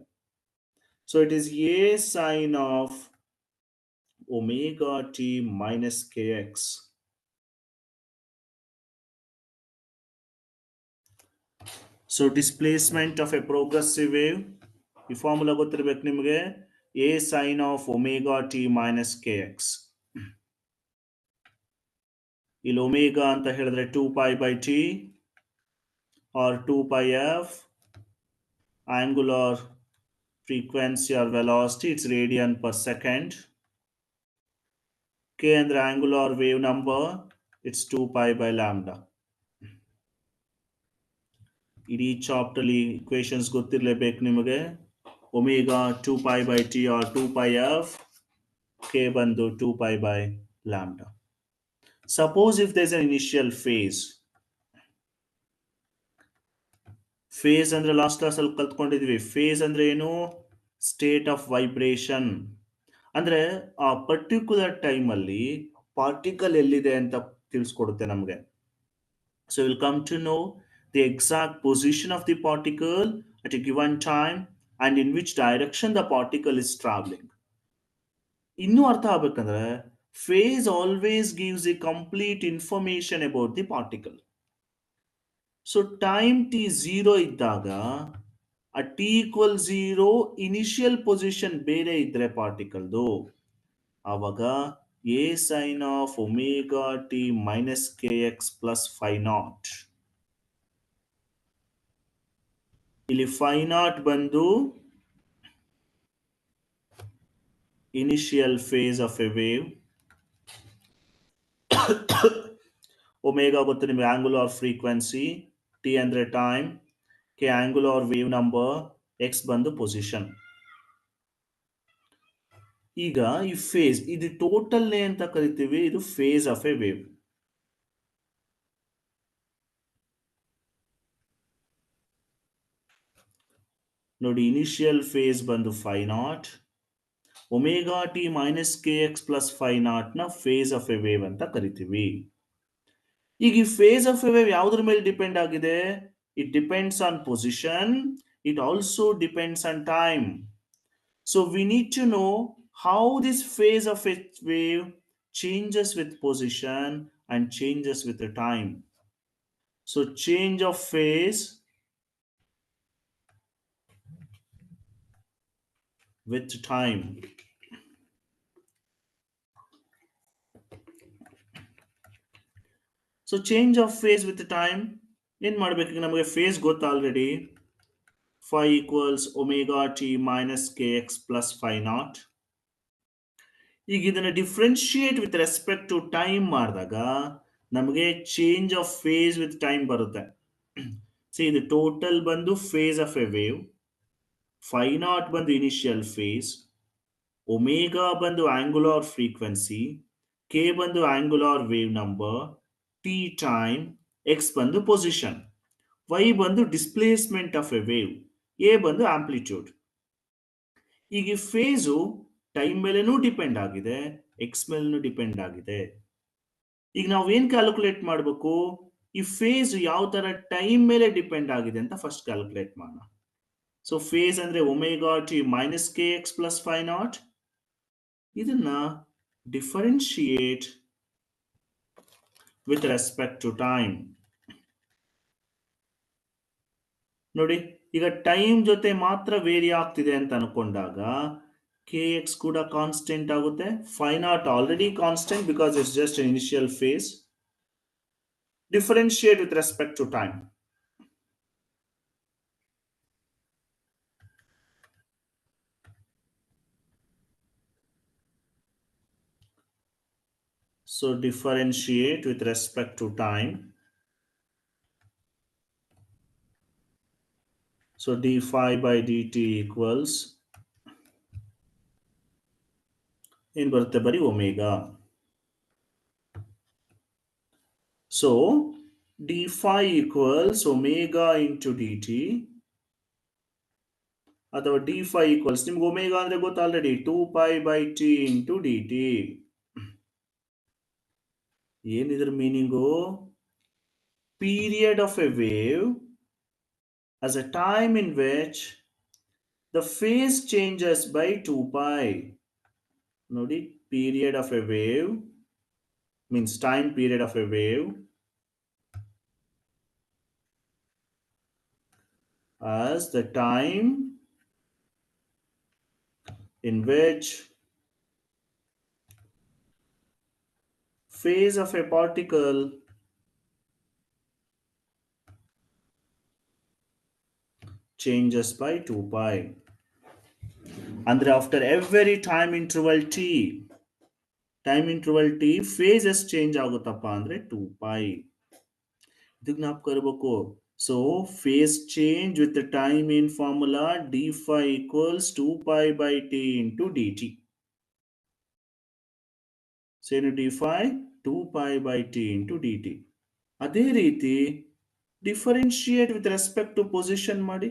So it is a sine of omega t minus k x. So displacement of a progressive wave, ಈ ಫಾರ್ಮುಲಾ ಗೊತ್ತಿರ್ಬೇಕು ನಿಮಗೆ, a sine of omega t minus k x. ಇಲ್ಲಿ ಒಮೆಗಾ ಅಂತ ಹೇಳಿದ್ರೆ 2π/t or 2πf, angular frequency or velocity it's radian per second. K ಅಂದ್ರೆ angular wave number, it's 2π/λ. ಇಡೀ chapter ಅಲ್ಲಿ equations ಗೊತ್ತಿರಲೇಬೇಕು ನಿಮಗೆ. Omega 2π/t or 2πf, K ಬಂದು 2π/λ. Suppose if there's an initial phase phase ಅಂದ್ರೆ last class ಅಲ್ಲಿ ಕಲ್ತ್ಕೊಂಡಿದ್ವಿ. Phase ಅಂದ್ರೆ ಏನು? State of vibration. ಅಂದ್ರೆ ಆ ಪರ್ಟಿಕ್ಯುಲರ್ ಟೈಮ್ ಅಲ್ಲಿ ಪಾರ್ಟಿಕಲ್ ಎಲ್ಲಿದೆ ಅಂತ ತಿಳಿಸ್ಕೊಡುತ್ತೆ ನಮಗೆ. So we'll come to know the exact position of the particle at a given time and in which direction the particle is traveling. ಇನ್ನೂ ಅರ್ಥ ಆಗ್ಬೇಕಂದ್ರೆ phase always gives a complete information about the particle. So time t 0 ಇದ್ದಾಗ ಆ t equal 0 initial position ಬೇರೆ ಇದ್ರೆ ಪಾರ್ಟಿಕಲ್ದು, ಆವಾಗ a sin of omega t minus kx plus phi naught. ಇಲ್ಲಿ phi naught ಬಂದು initial phase of a wave. Omega ಗೊತ್ತು ನಿಮಗೆ, angular frequency, t ಅಂದ್ರೆ time, k angular wave number, x ಬಂದು position. ಈಗ ಈ ಫೇಸ್ ಇದು ಟೋಟಲ್ ಅಂತ ಕರಿತೀವಿ, ಇದು ಫೇಸ್ ಆಫ್ ಎ ವೇವ್. ನೋಡಿ, ಇನಿಷಿಯಲ್ ಫೇಸ್ ಬಂದು phi naught, omega t minus k x plus phi naught ನ ಫೇಸ್ ಆಫ್ ಎ ವೇವ್ ಅಂತ ಕರಿತೀವಿ. ಈಗ ಈ ಫೇಸ್ ಆಫ್ ಎ ವೇವ್ ಯಾವುದ್ರ ಮೇಲೆ ಡಿಪೆಂಡ್ ಆಗಿದೆ? It depends on position, it also depends on time. So we need to know how this phase of a wave changes with position and changes with the time. So change of phase with time. So change of phase with the time. ಏನು ಮಾಡಬೇಕು? ನಮಗೆ face ಗೊತ್ತು already. phi equals omega t minus kx plus phi naught. ಈಗ ಇದನ್ನು differentiate with respect to time ಮಾಡಿದಾಗ ನಮಗೆ change of phase with time ಬರುತ್ತೆ. See, ಇದು ಟೋಟಲ್ ಬಂದು phase of a wave, phi naught ಬಂದು ಇನಿಷಿಯಲ್ ಫೇಸ್, ಒಮೆಗಾ ಬಂದು angular frequency, k ಬಂದು angular wave number, t time, x ಬಂದು ಪೊಸಿಷನ್, ವೈ ಬಂದು displacement of a wave, a ಬಂದು amplitude. ಈಗ ಈ ಫೇಸು ಟೈಮ್ ಮೇಲೆನೂ ಡಿಪೆಂಡ್ ಆಗಿದೆ, ಎಕ್ಸ್ ಮೇಲೆನೂ ಡಿಪೆಂಡ್ ಆಗಿದೆ. ಈಗ ನಾವು ಏನ್ ಕ್ಯಾಲ್ಕುಲೇಟ್ ಮಾಡಬೇಕು? ಈ ಫೇಸ್ ಯಾವ ತರ ಟೈಮ್ ಮೇಲೆ ಡಿಪೆಂಡ್ ಆಗಿದೆ ಅಂತ ಫಸ್ಟ್ ಕ್ಯಾಲ್ಕುಲೇಟ್ ಮಾಡೋಣ. ಸೊ ಫೇಸ್ ಅಂದ್ರೆ omega t minus k x plus phi naught. ಇದನ್ನ differentiate with respect to time. ನೋಡಿ, ಈಗ ಟೈಮ್ ಜೊತೆ ಮಾತ್ರ ವೇರಿ ಆಗ್ತಿದೆ ಅಂತ ಅನ್ಕೊಂಡಾಗ ಕೆ ಎಕ್ಸ್ ಕೂಡ ಕಾನ್ಸ್ಟೆಂಟ್ ಆಗುತ್ತೆ. Phi naught already constant because it's just initial phase. Differentiate with respect to time. So differentiate with respect to time. So d phi by dt equals in ಬರುತ್ತೆ ಬರೀ omega. So d phi equals omega into dt, ಅಥವಾ d phi equals, ನಿಮ್ಗೆ omega ಅಂದ್ರೆ ಗೊತ್ತು ಆಲ್ರೆಡಿ, 2 pi by t into dt. ಏನಿದ್ರ meaning? Period of a wave as a time in which the phase changes by 2 pi. ನೋಡಿ, period of a wave means time period of a wave as the time in which phase of a particle changes by 2 pi. Andre after every time interval t phases change ಆಗುತ್ತಪ್ಪ ಅಂದ್ರೆ 2 pi. ಇದಕ್ಕೆ ಜ್ಞಾಪಕ ಇರಬೇಕು. So phase change with the time in formula d phi equals 2 pi by t into dt. So d phi 2 pi by t into dt. ಅದೇ ರೀತಿ differentiate with respect to position ಮಾಡಿ.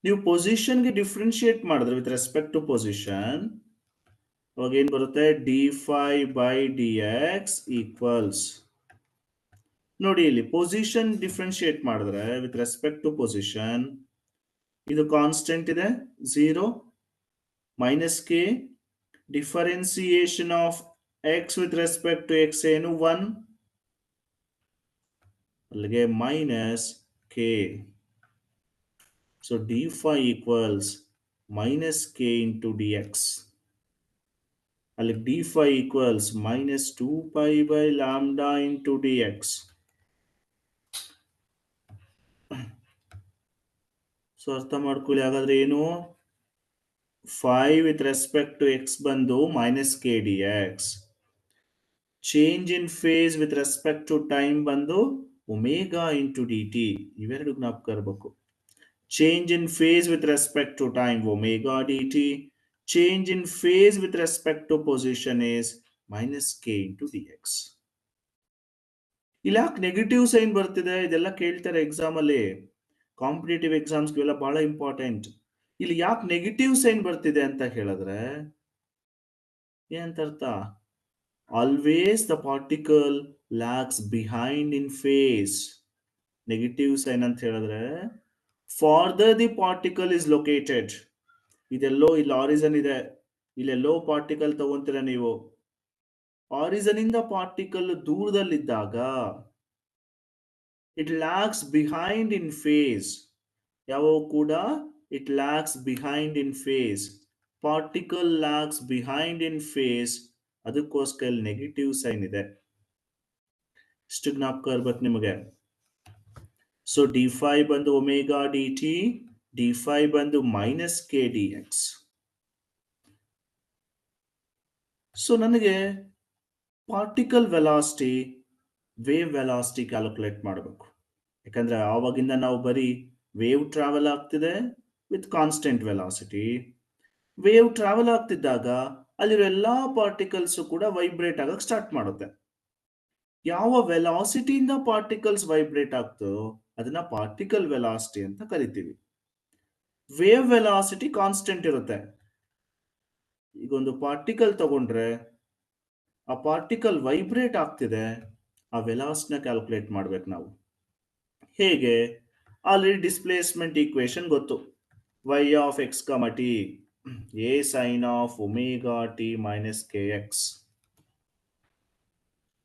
ನೀವು ಪೊಸಿಷನ್ಗೆ differentiate ಮಾಡಿದ್ರೆ with respect to position, ಅವಾಗ ಏನ್ ಬರುತ್ತೆ, d phi by d x equals, ನೋಡಿ ಇಲ್ಲಿ ಪೊಸಿಷನ್ ಡಿಫ್ರೆನ್ಶಿಯೇಟ್ ಮಾಡಿದ್ರೆ ವಿತ್ ರೆಸ್ಪೆಕ್ಟ್ ಟು ಪೊಸಿಷನ್, ಇದು ಕಾನ್ಸ್ಟೆಂಟ್ ಇದೆ 0 minus k, differentiation of x with respect to x ಏನು 1, ಅಲ್ಲಿಗೆ minus k. So d phi equals minus k into d x, ಅಲ್ಲಿ d phi equals minus 2 pi by lambda into d x. So ಅರ್ಥ ಮಾಡ್ಕೊಳ್ಳಿ, ಹಾಗಾದ್ರೆ ಏನು, 5 with respect to x ಬಂದು minus k d x, change in phase with respect to time ಬಂದು omega into d t. ಇವೆರಡು ಜ್ಞಾಪಕ ಇರಬೇಕು. Change in phase with respect to time omega d t, change in phase with respect to position is minus k into d x. ಇಲ್ಲಿ ಯಾಕೆ negative sign ಬರ್ತಿದೆ, ಇದೆಲ್ಲ ಕೇಳ್ತಾರೆ exam ಅಲ್ಲಿ, ಕಾಂಪಿಟೇಟಿವ್ ಎಕ್ಸಾಮ್ಸ್ ಇವೆಲ್ಲ ಬಹಳ ಇಂಪಾರ್ಟೆಂಟ್. ಇಲ್ಲಿ ಯಾಕೆ ನೆಗೆಟಿವ್ ಸೈನ್ ಬರ್ತಿದೆ ಅಂತ ಹೇಳಿದ್ರೆ ಏನಂತ ಅರ್ಥ, always the particle lags behind in phase. Negative sign ಅಂತ ಹೇಳಿದ್ರೆ farther the particle is located, ಇದೆಲ್ಲೋ ಇಲ್ಲಿ ಆರಿಜನ್ ಇದೆ, ಇಲ್ಲೆಲ್ಲೋ ಪಾರ್ಟಿಕಲ್ ತಗೊಂತೀರ ನೀವು, ಆರಿಜನ್ ಇಂದ ಪಾರ್ಟಿಕಲ್ ದೂರದಲ್ಲಿದ್ದಾಗ it lags behind in phase. ಯಾವಾಗ ಕೂಡ it lags behind in phase, particle lags behind in phase, ಅದಕ್ಕೋಸ್ಕರ ನೆಗೆಟಿವ್ ಸೈನ್ ಇದೆ. ಇಷ್ಟು ಜ್ಞಾಪಕ ಇರ್ಬೇಕು ನಿಮಗೆ. ಸೊ ಡಿ ಫೈ ಬಂದು omega d t, d phi ಬಂದು minus k d x. So ನನಗೆ particle velocity, wave velocity calculate ಮಾಡಬೇಕು. ಯಾಕಂದ್ರೆ ಆವಾಗಿಂದ ನಾವು ಬರೀ ವೇವ್ ಟ್ರಾವೆಲ್ ಆಗ್ತಿದೆ with constant velocity. Wave travel ಆಗ್ತಿದ್ದಾಗ ಅಲ್ಲಿರೋ ಎಲ್ಲಾ ಪಾರ್ಟಿಕಲ್ಸ್ ಕೂಡ ವೈಬ್ರೇಟ್ ಆಗಕ್ಕೆ ಸ್ಟಾರ್ಟ್ ಮಾಡುತ್ತೆ. ಯಾವ ವೆಲಾಸಿಟಿಯಿಂದ ಪಾರ್ಟಿಕಲ್ಸ್ ವೈಬ್ರೇಟ್ ಆಗ್ತದೋ ಅದನ್ನ ಪಾರ್ಟಿಕಲ್ ವೆಲಾಸಿಟಿ ಅಂತ ಕರಿತೀವಿ. ವೇವ್ ವೆಲಾಸಿಟಿ ಕಾನ್ಸ್ಟೆಂಟ್ ಇರುತ್ತೆ. ಈಗ ಒಂದು ಪಾರ್ಟಿಕಲ್ ತಗೊಂಡ್ರೆ ಆ ಪಾರ್ಟಿಕಲ್ ವೈಬ್ರೇಟ್ ಆಗ್ತಿದೆ, ಆ ವೆಲಾಸಿಟಿನ ಕ್ಯಾಲ್ಕುಲೇಟ್ ಮಾಡ್ಬೇಕು ನಾವು. ಹೇಗೆ, ಆಲ್ರೆಡಿ ಡಿಸ್ಪ್ಲೇಸ್ಮೆಂಟ್ ಈಕ್ವೇಶನ್ ಗೊತ್ತು, y of x comma t a sine of omega t minus k x.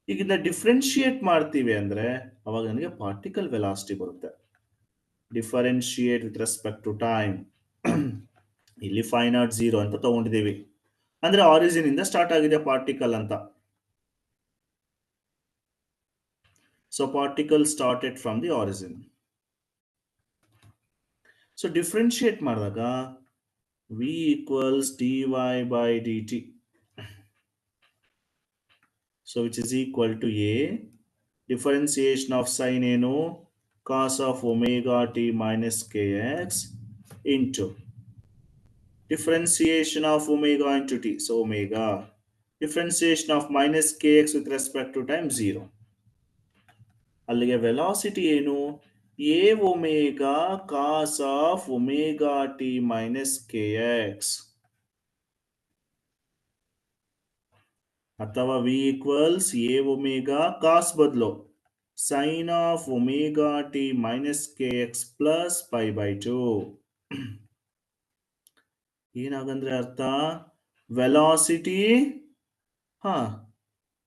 ಈಗ ಇದನ್ನ ಡಿಫ್ರೆನ್ಶಿಯೇಟ್ ಮಾಡ್ತೀವಿ ಅಂದ್ರೆ ಅವಾಗ ನನಗೆ ಪಾರ್ಟಿಕಲ್ ವೆಲಾಸಿಟಿ ಬರುತ್ತೆ. Differentiate with respect to time, ಇಲ್ಲಿ 500 ಅಂತ ತಗೊಂಡಿದ್ದೀವಿ, ಅಂದ್ರೆ ಆರಿಜಿನ್ ಇಂದ ಸ್ಟಾರ್ಟ್ ಆಗಿದೆ ಪಾರ್ಟಿಕಲ್ ಅಂತ. So particle started from the origin. So differentiate ಮಾಡಿದಾಗ v equals dy by dt, so which is equal to a differentiation of sin ಏನು, cos of omega t minus kx into differentiation of omega into t, so omega, differentiation of minus kx with respect to time 0. ಅಲ್ಲಿಗೆ velocity ಏನು, a omega cos of omega t minus kx, ಅಥವಾ v equals a omega cos ಬದಲು sin of omega t minus kx plus pi by 2. ಏನಾಗಂದ್ರೆ ಅರ್ಥ, velocity,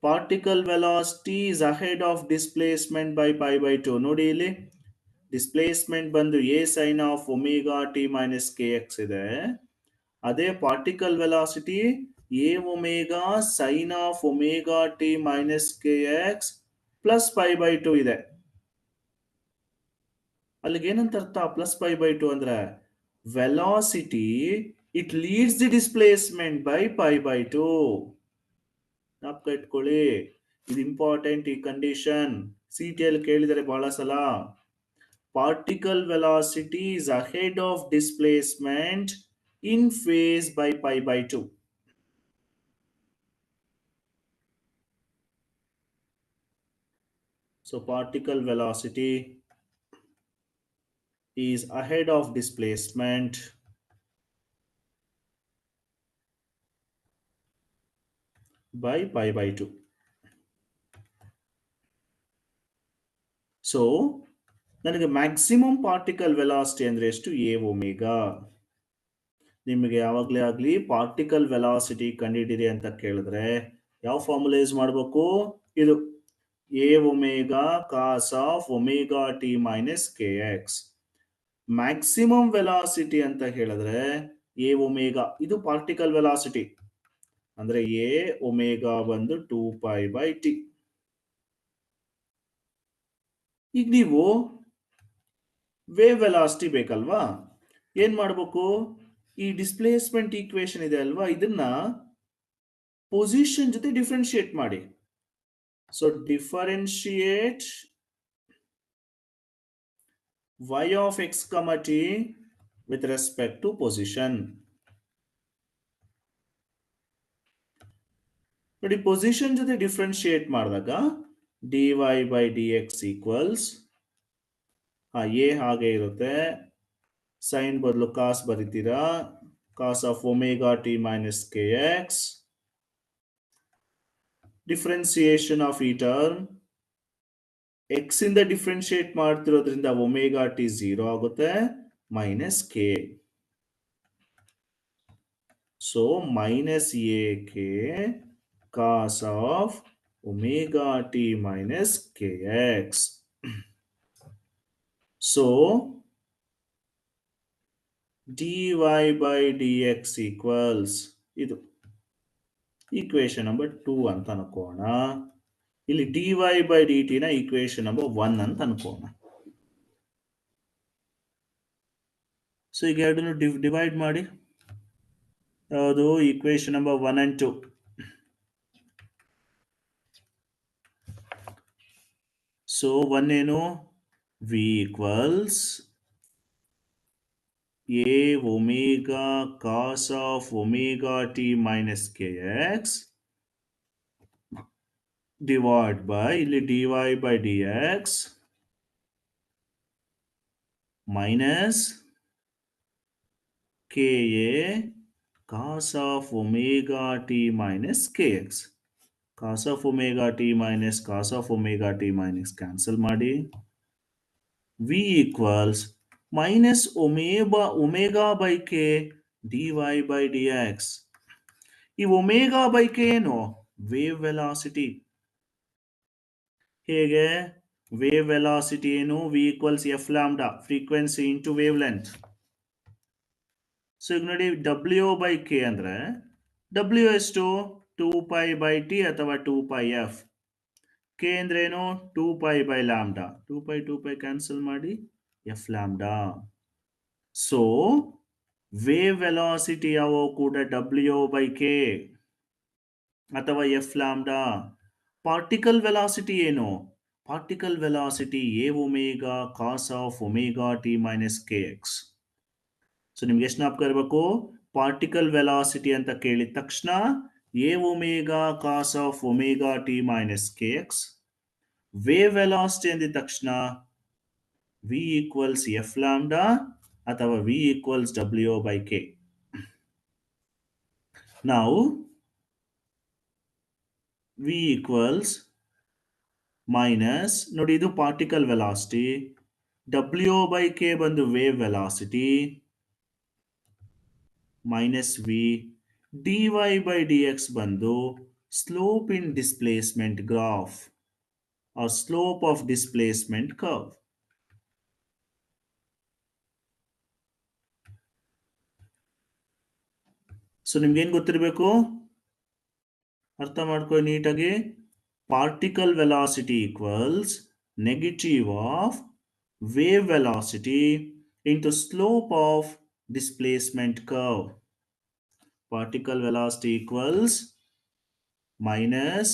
particle velocity is ahead of displacement by pi by 2. ನೋಡಿ ಇಲ್ಲಿ displacement ಬಂದು a sin of omega t minus kx ಇದೆ, ಅದೇ particle velocity a omega sin of omega t minus kx plus pi by 2 ಇದೆ. ಅಲ್ಲಿಗೆ ಏನಂತ ಅರ್ಥ plus pi by 2 ಅಂದ್ರೆ, velocity it leads the displacement by pi by 2. ಜ್ಞಾಪಕ ಇಟ್ಕೊಳ್ಳಿ, ಇದು ಇಂಪಾರ್ಟೆಂಟ್. ಈ ಕಂಡೀಷನ್ ಸಿಟಿಯಲ್ಲಿ ಕೇಳಿದರೆ ಬಹಳ ಸಲ. Particle velocity is ahead of displacement in phase by pi by 2. So particle velocity is ahead of displacement by pi by 2. So ನನಗೆ maximum particle velocity ಅಂದರೆ ಎಷ್ಟು? A omega. ನಿಮಗೆ ಯಾವಾಗಲೇ ಆಗಲಿ ಪಾರ್ಟಿಕಲ್ ವೆಲಾಸಿಟಿ ಕಂಡುಹಿಡಿರಿ ಅಂತ ಕೇಳಿದ್ರೆ ಯಾವ ಫಾರ್ಮುಲಾ ಯೂಸ್ ಮಾಡಬೇಕು? ಇದು a omega cos of omega t minus k x. Maximum velocity ಅಂತ ಹೇಳಿದ್ರೆ ಎ ಒಮೆಗಾ, ಇದು ಪಾರ್ಟಿಕಲ್ ವೆಲಾಸಿಟಿ ಅಂದ್ರೆ ಎ ಒಮೆಗಾ ಬಂದು 2 ಬೈ ಟಿ. ಈಗ ನೀವು ವೇವ್ ವೆಲಾಸಿಟಿ ಬೇಕಲ್ವಾ? ಏನ್ ಮಾಡಬೇಕು? ಈ ಡಿಸ್ಪ್ಲೇಸ್ಮೆಂಟ್ ಈಕ್ವೇಶನ್ ಇದೆ ಅಲ್ವಾ, ಇದನ್ನ ಪೊಸಿಷನ್ ಜೊತೆ ಡಿಫ್ರೆನ್ಶಿಯೇಟ್ ಮಾಡಿ. So differentiate y of x, t with respect to position. ನೋಡಿ, ಪೊಸಿಷನ್ ಜೊತೆ ಡಿಫ್ರೆನ್ಶಿಯೇಟ್ ಮಾಡಿದಾಗ dy by dx equals a ಹಾಗೆ ಇರುತ್ತೆ, ಸೈನ್ ಬದಲು ಕಾಸ್ ಬರೀತೀರಾ, cos of omega t minus k x. Differentiation of ಈ ಟರ್ಮ್ ಎಕ್ಸ್ ಇಂದ ಡಿಫ್ರೆನ್ಶಿಯೇಟ್ ಮಾಡ್ತಿರೋದ್ರಿಂದ ಒಮೆಗಾ ಟಿ 0 ಆಗುತ್ತೆ, minus k. So minus a k cos of omega t minus k x. So dy by dx equals ಇದು equation number 2 ಅಂತ ಅನ್ಕೋಣ. ಇಲ್ಲಿ dy by dt ನ equation number 1 ಅಂತ ಅನ್ಕೋಣ. ಸೊ ಈಗ ಎರಡನ್ನು ಡಿವೈಡ್ ಮಾಡಿ. ಯಾವುದು? Equation number 1 and 2. ಸೊ 1 ಏನು? v equals a omega cos of omega t minus kx divide by ಇಲ್ಲಿ dy by dx minus ka cos of omega t minus kx. cos of omega t minus cos of omega t minus cancel ಮಾಡಿ. v equals minus omega by k dy by dx. ಈ omega by K ಏನು? Wave velocity. ಹೇಗೆ? Wave velocity ಏನು? v equals f lambda, frequency into wave length. So ಈಗ ನೋಡಿ, w by k ಅಂದ್ರೆ w ಎಷ್ಟು? 2 by t ಅಥವಾ 2 f. k ಅಂದ್ರೆ ಏನು? 2 by lambda. 2 ಕ್ಯಾನ್ಸಲ್ ಮಾಡಿ, f lambda. So wave velocity ಯಾವಾಗ ಕೂಡ w by k ಅಥವಾ f lambda. ಪಾರ್ಟಿಕಲ್ ವೆಲಾಸಿಟಿ ಏನು? Particle velocity a omega cos of omega t minus k x. So ನಿಮ್ಗೆ ಎಷ್ಟು ಜ್ಞಾಪಕ ಇರಬೇಕು? ಪಾರ್ಟಿಕಲ್ ವೆಲಾಸಿಟಿ ಅಂತ ಕೇಳಿದ ತಕ್ಷಣ a omega cos of omega t minus k x. Wave velocity ಅಂದಿದ ತಕ್ಷಣ v ಈಕ್ವಲ್ಸ್ ಎಫ್ ಲ್ಯಾಂಬ್ಡಾ ಅಥವಾ v equals w by k. ನಾವು v ಈಕ್ವಲ್ಸ್ ಮೈನಸ್, ನೋಡಿ ಇದು particle velocity, w by k ಬಂದು wave velocity, minus v dy by dx ಬಂದು slope in displacement graph or slope of displacement curve. So ನಿಮ್ಗೆ ಏನ್ ಗೊತ್ತಿರಬೇಕು? ಅರ್ಥ ಮಾಡ್ಕೊಳ್ಳಿ ನೀಟಾಗಿ. Particle velocity equals negative of wave velocity into slope of displacement curve. Particle velocity equals minus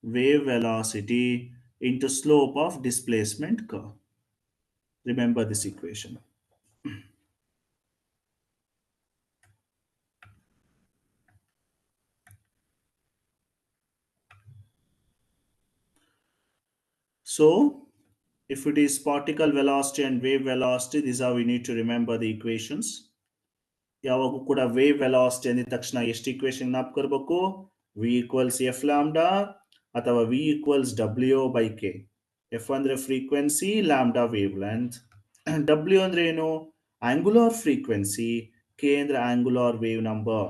wave velocity into slope of displacement curve. Remember this equation. So If it is particle velocity and wave velocity, this is how we need to remember the equations. ಯಾವಾಗೂ ಕೂಡ wave velocity ಅಂದಿದ ತಕ್ಷಣ ಎಷ್ಟು equation ಜ್ಞಾಪಕರ್ಬೇಕು? v equals f lambda ಅಥವಾ v equals ಡಬ್ಲ್ಯೂ by k. F ಅಂದ್ರೆ frequency, lambda wavelength, ಡಬ್ಲ್ಯೂ ಅಂದ್ರೆ ಏನು? ಆಂಗುಲಾರ್ ಫ್ರೀಕ್ವೆನ್ಸಿ, ಕೆ ಅಂದ್ರೆ ಆಂಗುಲಾರ್ ವೇವ್ ನಂಬರ್.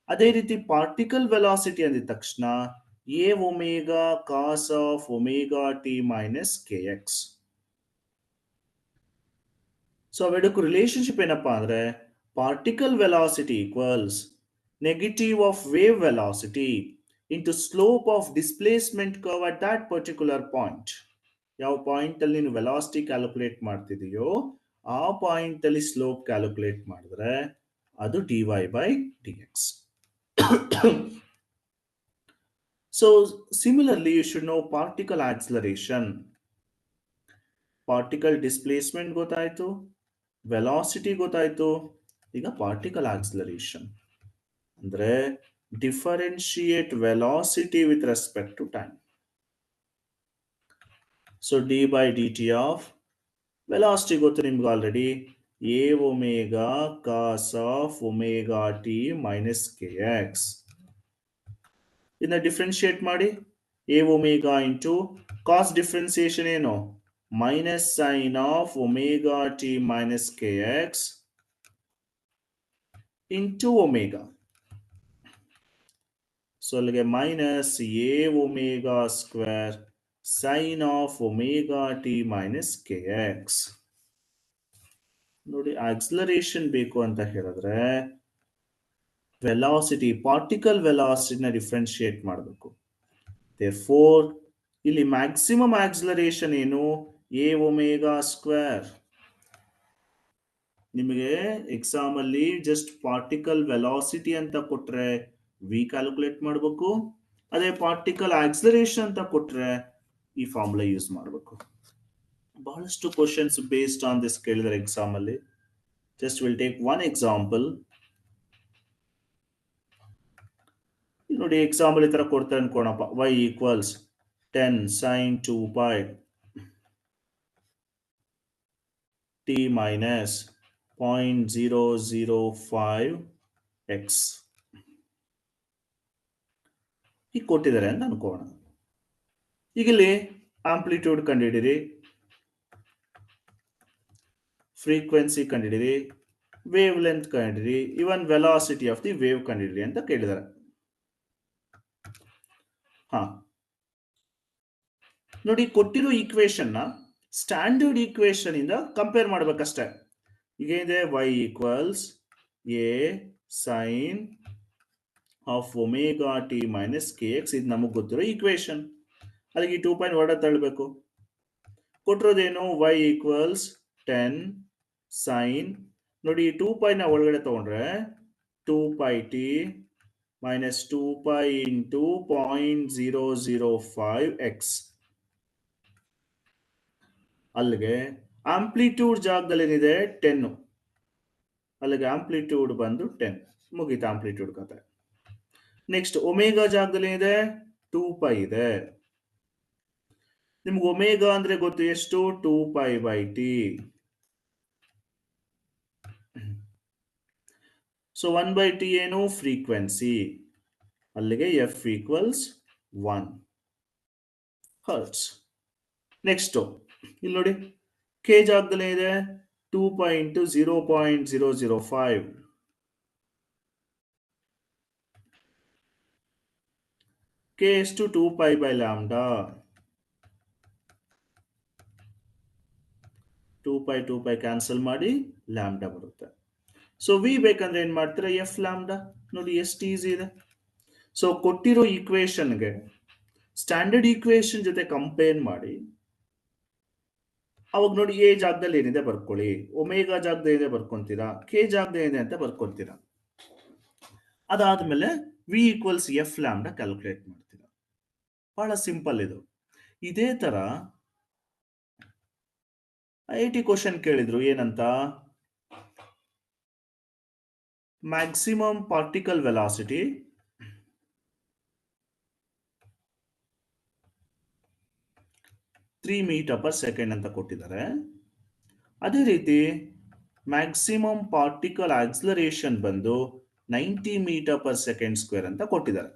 ಅದೇ ರೀತಿ ಪಾರ್ಟಿಕಲ್ ವೆಲಾಸಿಟಿ ಅಂದಿದ ತಕ್ಷಣ a omega cos of omega t minus k x. So ಅವೆರಡಕ್ಕೂ ರಿಲೇಶನ್ಶಿಪ್ ಏನಪ್ಪಾ ಅಂದ್ರೆ particle velocity equals negative of wave velocity into slope of displacement curve at that particular point. ಯಾವ point ಅಲ್ಲಿ ನೀನು ವೆಲಾಸಿಟಿ ಕ್ಯಾಲ್ಕುಲೇಟ್ ಮಾಡ್ತಿದೆಯೋ ಆ point ಅಲ್ಲಿ slope calculate ಮಾಡಿದ್ರೆ ಅದು dy by dx. So similarly you should know particle acceleration. Particle displacement ಗೊತ್ತಾಯ್ತು, velocity ಗೊತ್ತಾಯ್ತು, ಈಗ ಪಾರ್ಟಿಕಲ್ ಆಕ್ಸಿಲರೇಷನ್ ಅಂದ್ರೆ differentiate velocity with respect to time. So d by d t of velocity ಗೊತ್ತು ನಿಮ್ಗೆ already, a omega cos of omega t minus k x. ಇದನ್ನ differentiate ಮಾಡಿ, a omega into cos differentiation ಏನು? Minus sine of omega t minus k x into omega. So ಅಲ್ಲಿಗೆ minus a omega square sine of omega t minus k x. ನೋಡಿ acceleration ಬೇಕು ಅಂತ ಹೇಳಿದ್ರೆ velocity, particle ವೆಲಾಸಿಟಿನ differentiate ಮಾಡಬೇಕು. therefore ಇಲ್ಲಿ maximum acceleration ಏನು? A omega square. ನಿಮಗೆ exam ಅಲ್ಲಿ ಜಸ್ಟ್ ಪಾರ್ಟಿಕಲ್ ವೆಲಾಸಿಟಿ ಅಂತ ಕೊಟ್ರೆ ವಿ ಕ್ಯಾಲ್ಕುಲೇಟ್ ಮಾಡಬೇಕು, ಅದೇ ಪಾರ್ಟಿಕಲ್ ಆಕ್ಸಿಲರೇಷನ್ ಅಂತ ಕೊಟ್ರೆ ಈ ಫಾರ್ಮುಲಾ ಯೂಸ್ ಮಾಡಬೇಕು. ಬಹಳಷ್ಟು ಕ್ವಶನ್ಸ್ ಬೇಸ್ಡ್ ಆನ್ ದಿಸ್ ಕೇಳಿದರೆ ಎಕ್ಸಾಮ್ ಅಲ್ಲಿ. Just will take one example. ನೋಡಿ ಎಕ್ಸಾಂಪಲ್ ಈ ತರ ಕೊಡ್ತಾರೆ ಅನ್ಕೋಣಪ್ಪ, y equals 10 sin 2 pi t minus 0.005 x ಈಗ ಕೊಟ್ಟಿದ್ದಾರೆ ಅಂತ ಅನ್ಕೋಣ. ಈಗ ಇಲ್ಲಿ ಆಂಪ್ಲಿಟ್ಯೂಡ್ ಕಂಡುಹಿಡಿರಿ, ಫ್ರೀಕ್ವೆನ್ಸಿ ಕಂಡುಹಿಡಿರಿ, ವೇವ್ ಲೆಂತ್ ಕಂಡುಹಿಡಿರಿ, even velocity of the wave ಕಂಡುಹಿಡಿರಿ ಅಂತ ಕೇಳಿದ್ದಾರೆ. ಹಾ ನೋಡಿ ಕೊಟ್ಟಿರೋ ಈಕ್ವೇಶನ್ ನ ಸ್ಟ್ಯಾಂಡರ್ಡ್ ಈಕ್ವೇಶನ್ ಇಂದ ಕಂಪೇರ್ ಮಾಡ್ಬೇಕಷ್ಟೇ. ಈಗ ಏನಿದೆ, y equals a sine of omega t minus k x, ಇದು ನಮಗೆ ಗೊತ್ತಿರೋ ಈಕ್ವೇಶನ್. ಅದಕ್ಕೆ ಈ 2 ಪಾಯಿಂಟ್ ಹೊರಡ ತಳ್ಳಬೇಕು. ಕೊಟ್ಟಿರೋದೇನು, y ಈಕ್ವಲ್ಸ್ 10 ಸೈನ್, ನೋಡಿ ಈ 2 ಪಾಯಿಂಟ್ ನ ಒಳಗಡೆ ತಗೊಂಡ್ರೆ 2 pi t minus 2 pi into 0.005 X. ಅಲ್ಲಿಗೆ ಆಂಪ್ಲಿಟ್ಯೂಡ್ ಜಾಗದಲ್ಲಿ ಏನಿದೆ 10, ಅಲ್ಲಿಗೆ ಆಂಪ್ಲಿಟ್ಯೂಡ್ ಬಂದು 10, ಮುಗೀತು ಆಂಪ್ಲಿಟ್ಯೂಡ್ ಕತೆ. ನೆಕ್ಸ್ಟ್ ಒಮೇಗಾ ಜಾಗದಲ್ಲಿ ಏನಿದೆ 2 ಪೈ ಇದೆ. ನಿಮ್ಗೆ ಒಮೇಗಾ ಅಂದ್ರೆ ಗೊತ್ತು ಎಷ್ಟು, 2 pi by t. So 1 by t ಏನು, ಫ್ರೀಕ್ವೆನ್ಸಿ. ಅಲ್ಲಿಗೆ ಎಫ್ ಈಕ್ವಲ್ಸ್ 1 ಹರ್ಟ್ಸ್. ನೆಕ್ಸ್ಟ್ ಇಲ್ಲಿ ನೋಡಿ ಕೆ ಜಾಗದಲ್ಲಿ ಇದೆ 2 ಪೈ ಇಂಟು 0.005. ಕೆ ಎಷ್ಟು, 2 pi by lambda. 2 pi cancel ಮಾಡಿ ಲ್ಯಾಂಬ್ಡಾ ಬರುತ್ತೆ. ಸೊ ವಿ ಬೇಕಂದ್ರೆ ಏನ್ ಮಾಡ್ತೀರಾ, ಎಫ್ ಲ್ಯಾಂಬ್ಡಾ. ನೋಡಿ ಎಷ್ಟು ಈಸಿ ಇದೆ. ಸೊ ಕೊಟ್ಟಿರೋ ಈಕ್ವೇಶನ್ಗೆ ಸ್ಟ್ಯಾಂಡರ್ಡ್ ಈಕ್ವೇಶನ್ ಜೊತೆ ಕಂಪೇರ್ ಮಾಡಿ, ಅವಾಗ ನೋಡಿ ಎ ಜಾಗದಲ್ಲಿ ಏನಿದೆ ಬರ್ಕೊಳ್ಳಿ, ಒಮೇಗಾ ಜಾಗದಲ್ಲಿ ಏನಿದೆ ಬರ್ಕೊಂತೀರಾ, ಕೆ ಜಾಗದಲ್ಲಿ ಏನಿದೆ ಅಂತ ಬರ್ಕೊಂತೀರಾ. ಅದಾದ್ಮೇಲೆ v equals f lambda calculate ಮಾಡ್ತೀರಾ. ಬಹಳ ಸಿಂಪಲ್ ಇದು. ಇದೇ ತರ IIT ಕ್ವಶನ್ ಕೇಳಿದ್ರು, ಏನಂತ, maximum particle velocity 3 metre per second ಅಂತ ಕೊಟ್ಟಿದ್ದಾರೆ. ಅದೇ ರೀತಿ ಮ್ಯಾಕ್ಸಿಮಮ್ ಪಾರ್ಟಿಕಲ್ ಆಕ್ಸಲರೇಷನ್ ಬಂದು 90 ಮೀಟರ್ ಪರ್ ಸೆಕೆಂಡ್ ಸ್ಕ್ವೇರ್ ಅಂತ ಕೊಟ್ಟಿದ್ದಾರೆ.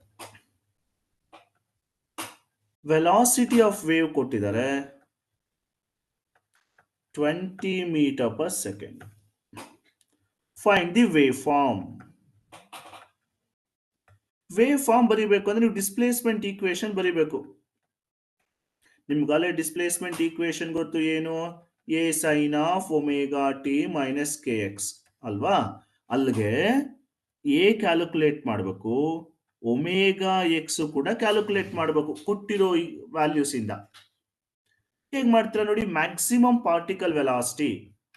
ವೆಲಾಸಿಟಿ ಆಫ್ ವೇವ್ ಕೊಟ್ಟಿದ್ದಾರೆ 20 metre per second. Find the wave form. Wave form ಬರೀಬೇಕು ಅಂದ್ರೆ ನೀವು ಡಿಸ್ಪ್ಲೇಸ್ಮೆಂಟ್ ಈಕ್ವೇಶನ್ ಬರೀಬೇಕು. ನಿಮ್ಗಲ್ಲೇ ಡಿಸ್ಪ್ಲೇಸ್ಮೆಂಟ್ ಈಕ್ವೇಶನ್ ಗೊತ್ತು, ಏನು? A sine of omega t minus k x ಅಲ್ವಾ? ಅಲ್ಲಿಗೆ ಎ ಕ್ಯಾಲ್ಕುಲೇಟ್ ಮಾಡಬೇಕು, ಒಮೆಗಾ ಎಕ್ಸ್ ಕೂಡ ಕ್ಯಾಲ್ಕುಲೇಟ್ ಮಾಡಬೇಕು ಕೊಟ್ಟಿರೋ ವ್ಯಾಲ್ಯೂಸ್ ಇಂದ. ಹೇಗೆ ಮಾಡ್ತೀರಾ ನೋಡಿ, ಮ್ಯಾಕ್ಸಿಮಮ್ ಪಾರ್ಟಿಕಲ್ ವೆಲಾಸಿಟಿ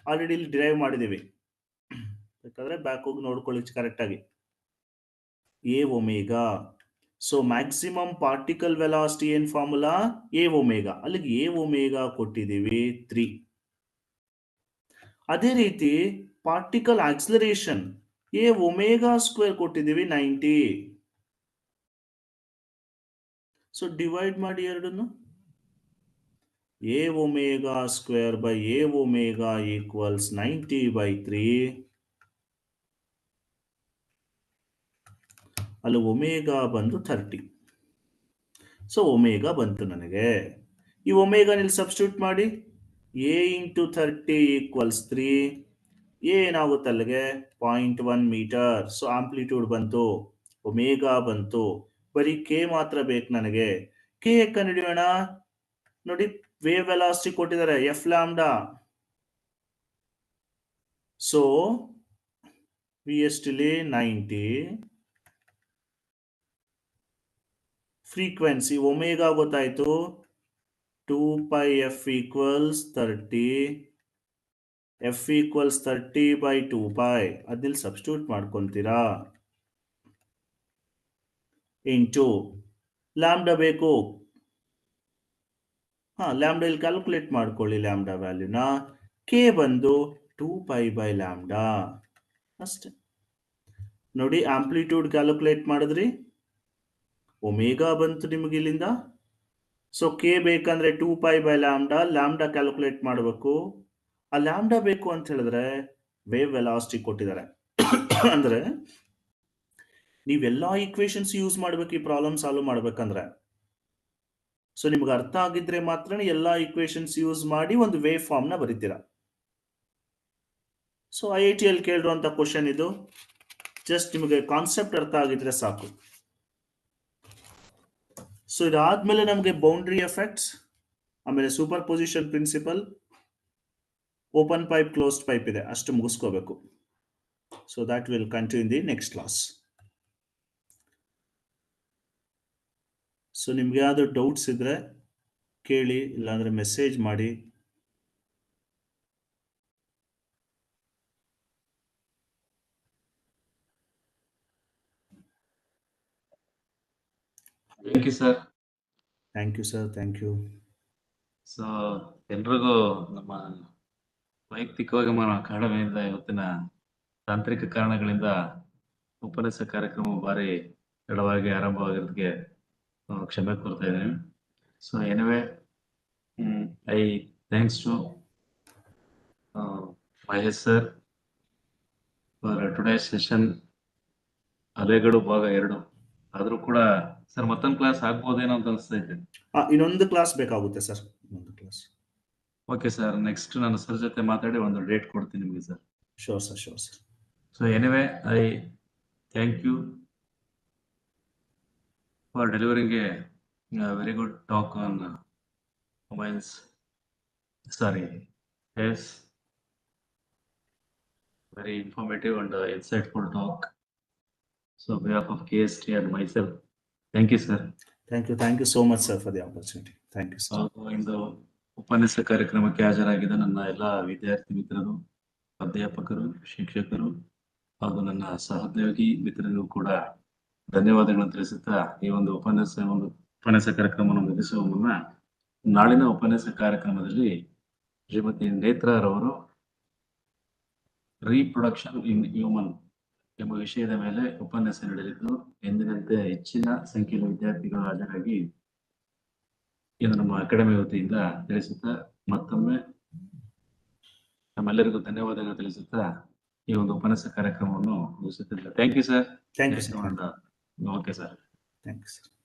ಆಲ್ರೆಡಿ ಇಲ್ಲಿ ಡಿರೈವ್ ಮಾಡಿದೀವಿ, ಬೇಕಾದ್ರೆ ಬ್ಯಾಕ್ ಹೋಗಿ ನೋಡ್ಕೊಳ್ಳಿ ಕರೆಕ್ಟ್ ಆಗಿ. A omega, so maximum particle velocity ಏನ್ ಫಾರ್ಮುಲಾ? A omega. ಅಲ್ಲಿಗೆ ಎ ಒಮೆಗಾ ಕೊಟ್ಟಿದ್ದೀವಿ 3. ಅದೇ ರೀತಿ particle acceleration a omega square ಕೊಟ್ಟಿದ್ದೀವಿ 90. ಸೊ ಡಿವೈಡ್ ಮಾಡಿ ಎರಡನ್ನು. A omega square by A omega equals 90/3. ಅಲ್ಲಿ ಒಮೆಗಾ ಬಂದು 30. ಸೊ ಒಮೆಗಾ ಬಂತು ನನಗೆ. ಈ ಒಮೆಗಾ ಇಲ್ಲಿ ಸಬ್ಸ್ಟಿಟ್ಯೂಟ್ ಮಾಡಿ, ಎ ಇಂಟು 30 ಈಕ್ವಲ್ಸ್ 3. ಎ ಏನಾಗುತ್ತೆ ಅಲ್ಲಿಗೆ 0.1 ಮೀಟರ್. ಸೊ ಆಂಪ್ಲಿಟ್ಯೂಡ್ ಬಂತು, ಒಮೆಗಾ ಬಂತು. ಬರೀ ಕೆ ಮಾತ್ರ ಬೇಕು ನನಗೆ. ಕೆ ಕಂಡುಹಿಡಿಯೋಣ ನೋಡಿ. ವೇವ್ ವೆಲಾಸಿಟಿ ಕೊಟ್ಟಿದ್ದಾರೆ ಎಫ್ ಲ್ಯಾಂಬ್ಡಾ. ಸೊ ವಿ ಎಷ್ಟಿಲ್ಲಿ 90. ಫ್ರೀಕ್ವೆನ್ಸಿ ಒಮೆಗಾ ಗೊತ್ತಾಯ್ತು, 2πf ಈಕ್ವಲ್ಸ್ 30. F equals 30/2π. ಅದಿಲ್ಲಿ ಸಬ್ಸ್ಟಿಟ್ಯೂಟ್ ಮಾಡ್ಕೊಂತೀರಾ. ಇಂಟು ಲ್ಯಾಂಬ್ಡಾ ಬೇಕು. ಲ್ಯಾಂಬ್ಡಾ ಇಲ್ಲಿ ಕ್ಯಾಲ್ಕುಲೇಟ್ ಮಾಡ್ಕೊಳ್ಳಿ ಲ್ಯಾಂಬ್ಡಾ ವ್ಯಾಲ್ಯೂನ. ಕೆ ಬಂದು 2π/λ ಅಷ್ಟೇ. ನೋಡಿ ಆಂಪ್ಲಿಟ್ಯೂಡ್ ಕ್ಯಾಲ್ಕುಲೇಟ್ ಮಾಡಿದ್ರಿ, ಒಮೆಗಾ ಬಂತು ನಿಮಗೆ ಇಲ್ಲಿಂದ. ಸೊ ಕೆ ಬೇಕಂದ್ರೆ 2π/λ. ಲ್ಯಾಂಬ್ಡಾ ಕ್ಯಾಲ್ಕುಲೇಟ್ ಮಾಡಬೇಕು. ಆ ಲ್ಯಾಂಬ್ಡಾ ಬೇಕು ಅಂತ ಹೇಳಿದ್ರೆ ವೇವ್ ವೆಲಾಸಿಟಿ ಕೊಟ್ಟಿದ್ದಾರೆ. ಅಂದ್ರೆ ನೀವೆಲ್ಲಾ ಈಕ್ವೇಶನ್ಸ್ ಯೂಸ್ ಮಾಡ್ಬೇಕು ಈ ಪ್ರಾಬ್ಲಮ್ ಸಾಲ್ವ್ ಮಾಡ್ಬೇಕಂದ್ರೆ. ಸೊ ನಿಮ್ಗೆ ಅರ್ಥ ಆಗಿದ್ರೆ ಮಾತ್ರ ಎಲ್ಲಾ ಈಕ್ವೇಶನ್ಸ್ ಯೂಸ್ ಮಾಡಿ ಒಂದು ವೇವ್ ಫಾರ್ಮ್ ನ ಬರೀತೀರಾ. ಸೊ IIT ಅಲ್ಲಿ ಕೇಳಿರುವಂತ ಕ್ವಶನ್ ಇದು. ಜಸ್ಟ್ ನಿಮಗೆ ಕಾನ್ಸೆಪ್ಟ್ ಅರ್ಥ ಆಗಿದ್ರೆ ಸಾಕು. ಸೊ ಇದಾದ್ಮೇಲೆ ನಮಗೆ ಬೌಂಡ್ರಿ ಎಫೆಕ್ಟ್ಸ್, ಆಮೇಲೆ superposition principle, open pipe closed pipe ಇದೆ, ಅಷ್ಟು ಮುಗಿಸ್ಕೋಬೇಕು. So that will continue in the next class. So ನಿಮ್ಗೆ ಯಾವ್ದು ಡೌಟ್ಸ್ ಇದ್ರೆ ಕೇಳಿ, ಇಲ್ಲಾಂದ್ರೆ ಮೆಸೇಜ್ ಮಾಡಿ. Thank you sir. Thank you sir, thank you. So ಎಲ್ರಿಗೂ ನಮ್ಮ ವೈಯಕ್ತಿಕವಾಗಿ ನಮ್ಮ ಅಕಾಡೆಮಿಯಿಂದ ಇವತ್ತಿನ ತಾಂತ್ರಿಕ ಕಾರಣಗಳಿಂದ ಉಪನ್ಯಾಸ ಕಾರ್ಯಕ್ರಮ ಭಾರಿ ತಡವಾಗಿ ಆರಂಭವಾಗಿರೋದಕ್ಕೆ ಕ್ಷಮೆ ಕೋರ್ತಾ ಇದ್ದೀನಿ. So anyway, I thanks to Mahesh sir for today session. ಅಲೆಗಳು ಭಾಗ 2 ಆದ್ರೂ ಕೂಡ ಸರ್ ಮತ್ತೊಂದು ಕ್ಲಾಸ್ ಆಗ್ಬೋದೇನೋ ಅಂತ ಅನಿಸ್ತೈತೆ. ಇನ್ನೊಂದು ಕ್ಲಾಸ್ ಬೇಕಾಗುತ್ತೆ ಸರ್, ಇನ್ನೊಂದು ಕ್ಲಾಸ್. ಓಕೆ ಸರ್, ನೆಕ್ಸ್ಟ್ ನಾನು ಸರ್ ಜೊತೆ ಮಾತಾಡಿ ಒಂದು ಡೇಟ್ ಕೊಡ್ತೀನಿ ನಿಮಗೆ sir. Sure sir, sure sir. So anyway, I thank you for delivering a very good talk on women's, sorry, yes, very informative and insightful talk. So on behalf of KST and myself, thank you sir. Thank you so much sir for the opportunity. Thank you sir. ಇಂದು ಉಪನ್ಯಾಸ ಕಾರ್ಯಕ್ರಮಕ್ಕೆ ಹಾಜರಾಗಿದ್ದ ನನ್ನ ಎಲ್ಲ ವಿದ್ಯಾರ್ಥಿ ಮಿತ್ರರು, ಅಧ್ಯಾಪಕರು, ಶಿಕ್ಷಕರು ಹಾಗೂ ನನ್ನ ಸಹೋದ್ಯೋಗಿ ಮಿತ್ರರಿಗೂ ಕೂಡ ಧನ್ಯವಾದಗಳನ್ನು ತಿಳಿಸುತ್ತಾ ಈ ಒಂದು ಉಪನ್ಯಾಸ ಕಾರ್ಯಕ್ರಮವನ್ನು ಮುಗಿಸುವ ಮುನ್ನ ನಾಳಿನ ಉಪನ್ಯಾಸ ಕಾರ್ಯಕ್ರಮದಲ್ಲಿ ಶ್ರೀಮತಿ ನೇತ್ರರವರು ರೀಪ್ರೊಡಕ್ಷನ್ ಇನ್ ಹ್ಯೂಮನ್ ಎಂಬ ವಿಷಯದ ಮೇಲೆ ಉಪನ್ಯಾಸ ನೀಡಲಿದ್ದು, ಎಂದಿನಂತೆ ಹೆಚ್ಚಿನ ಸಂಖ್ಯೆಯ ವಿದ್ಯಾರ್ಥಿಗಳು ಹಾಜರಾಗಿ ಇದು ನಮ್ಮ ಅಕಾಡೆಮಿ ವತಿಯಿಂದ ತಿಳಿಸುತ್ತಾ ಮತ್ತೊಮ್ಮೆ ನಮ್ಮೆಲ್ಲರಿಗೂ ಧನ್ಯವಾದಗಳು ತಿಳಿಸುತ್ತಾ ಈ ಒಂದು ಉಪನ್ಯಾಸ ಕಾರ್ಯಕ್ರಮವನ್ನು ಮುಗಿಸುತ್ತಿದ್ದೇವೆ. Thank you sir. Thank you sir. Okay sir. Thank you sir.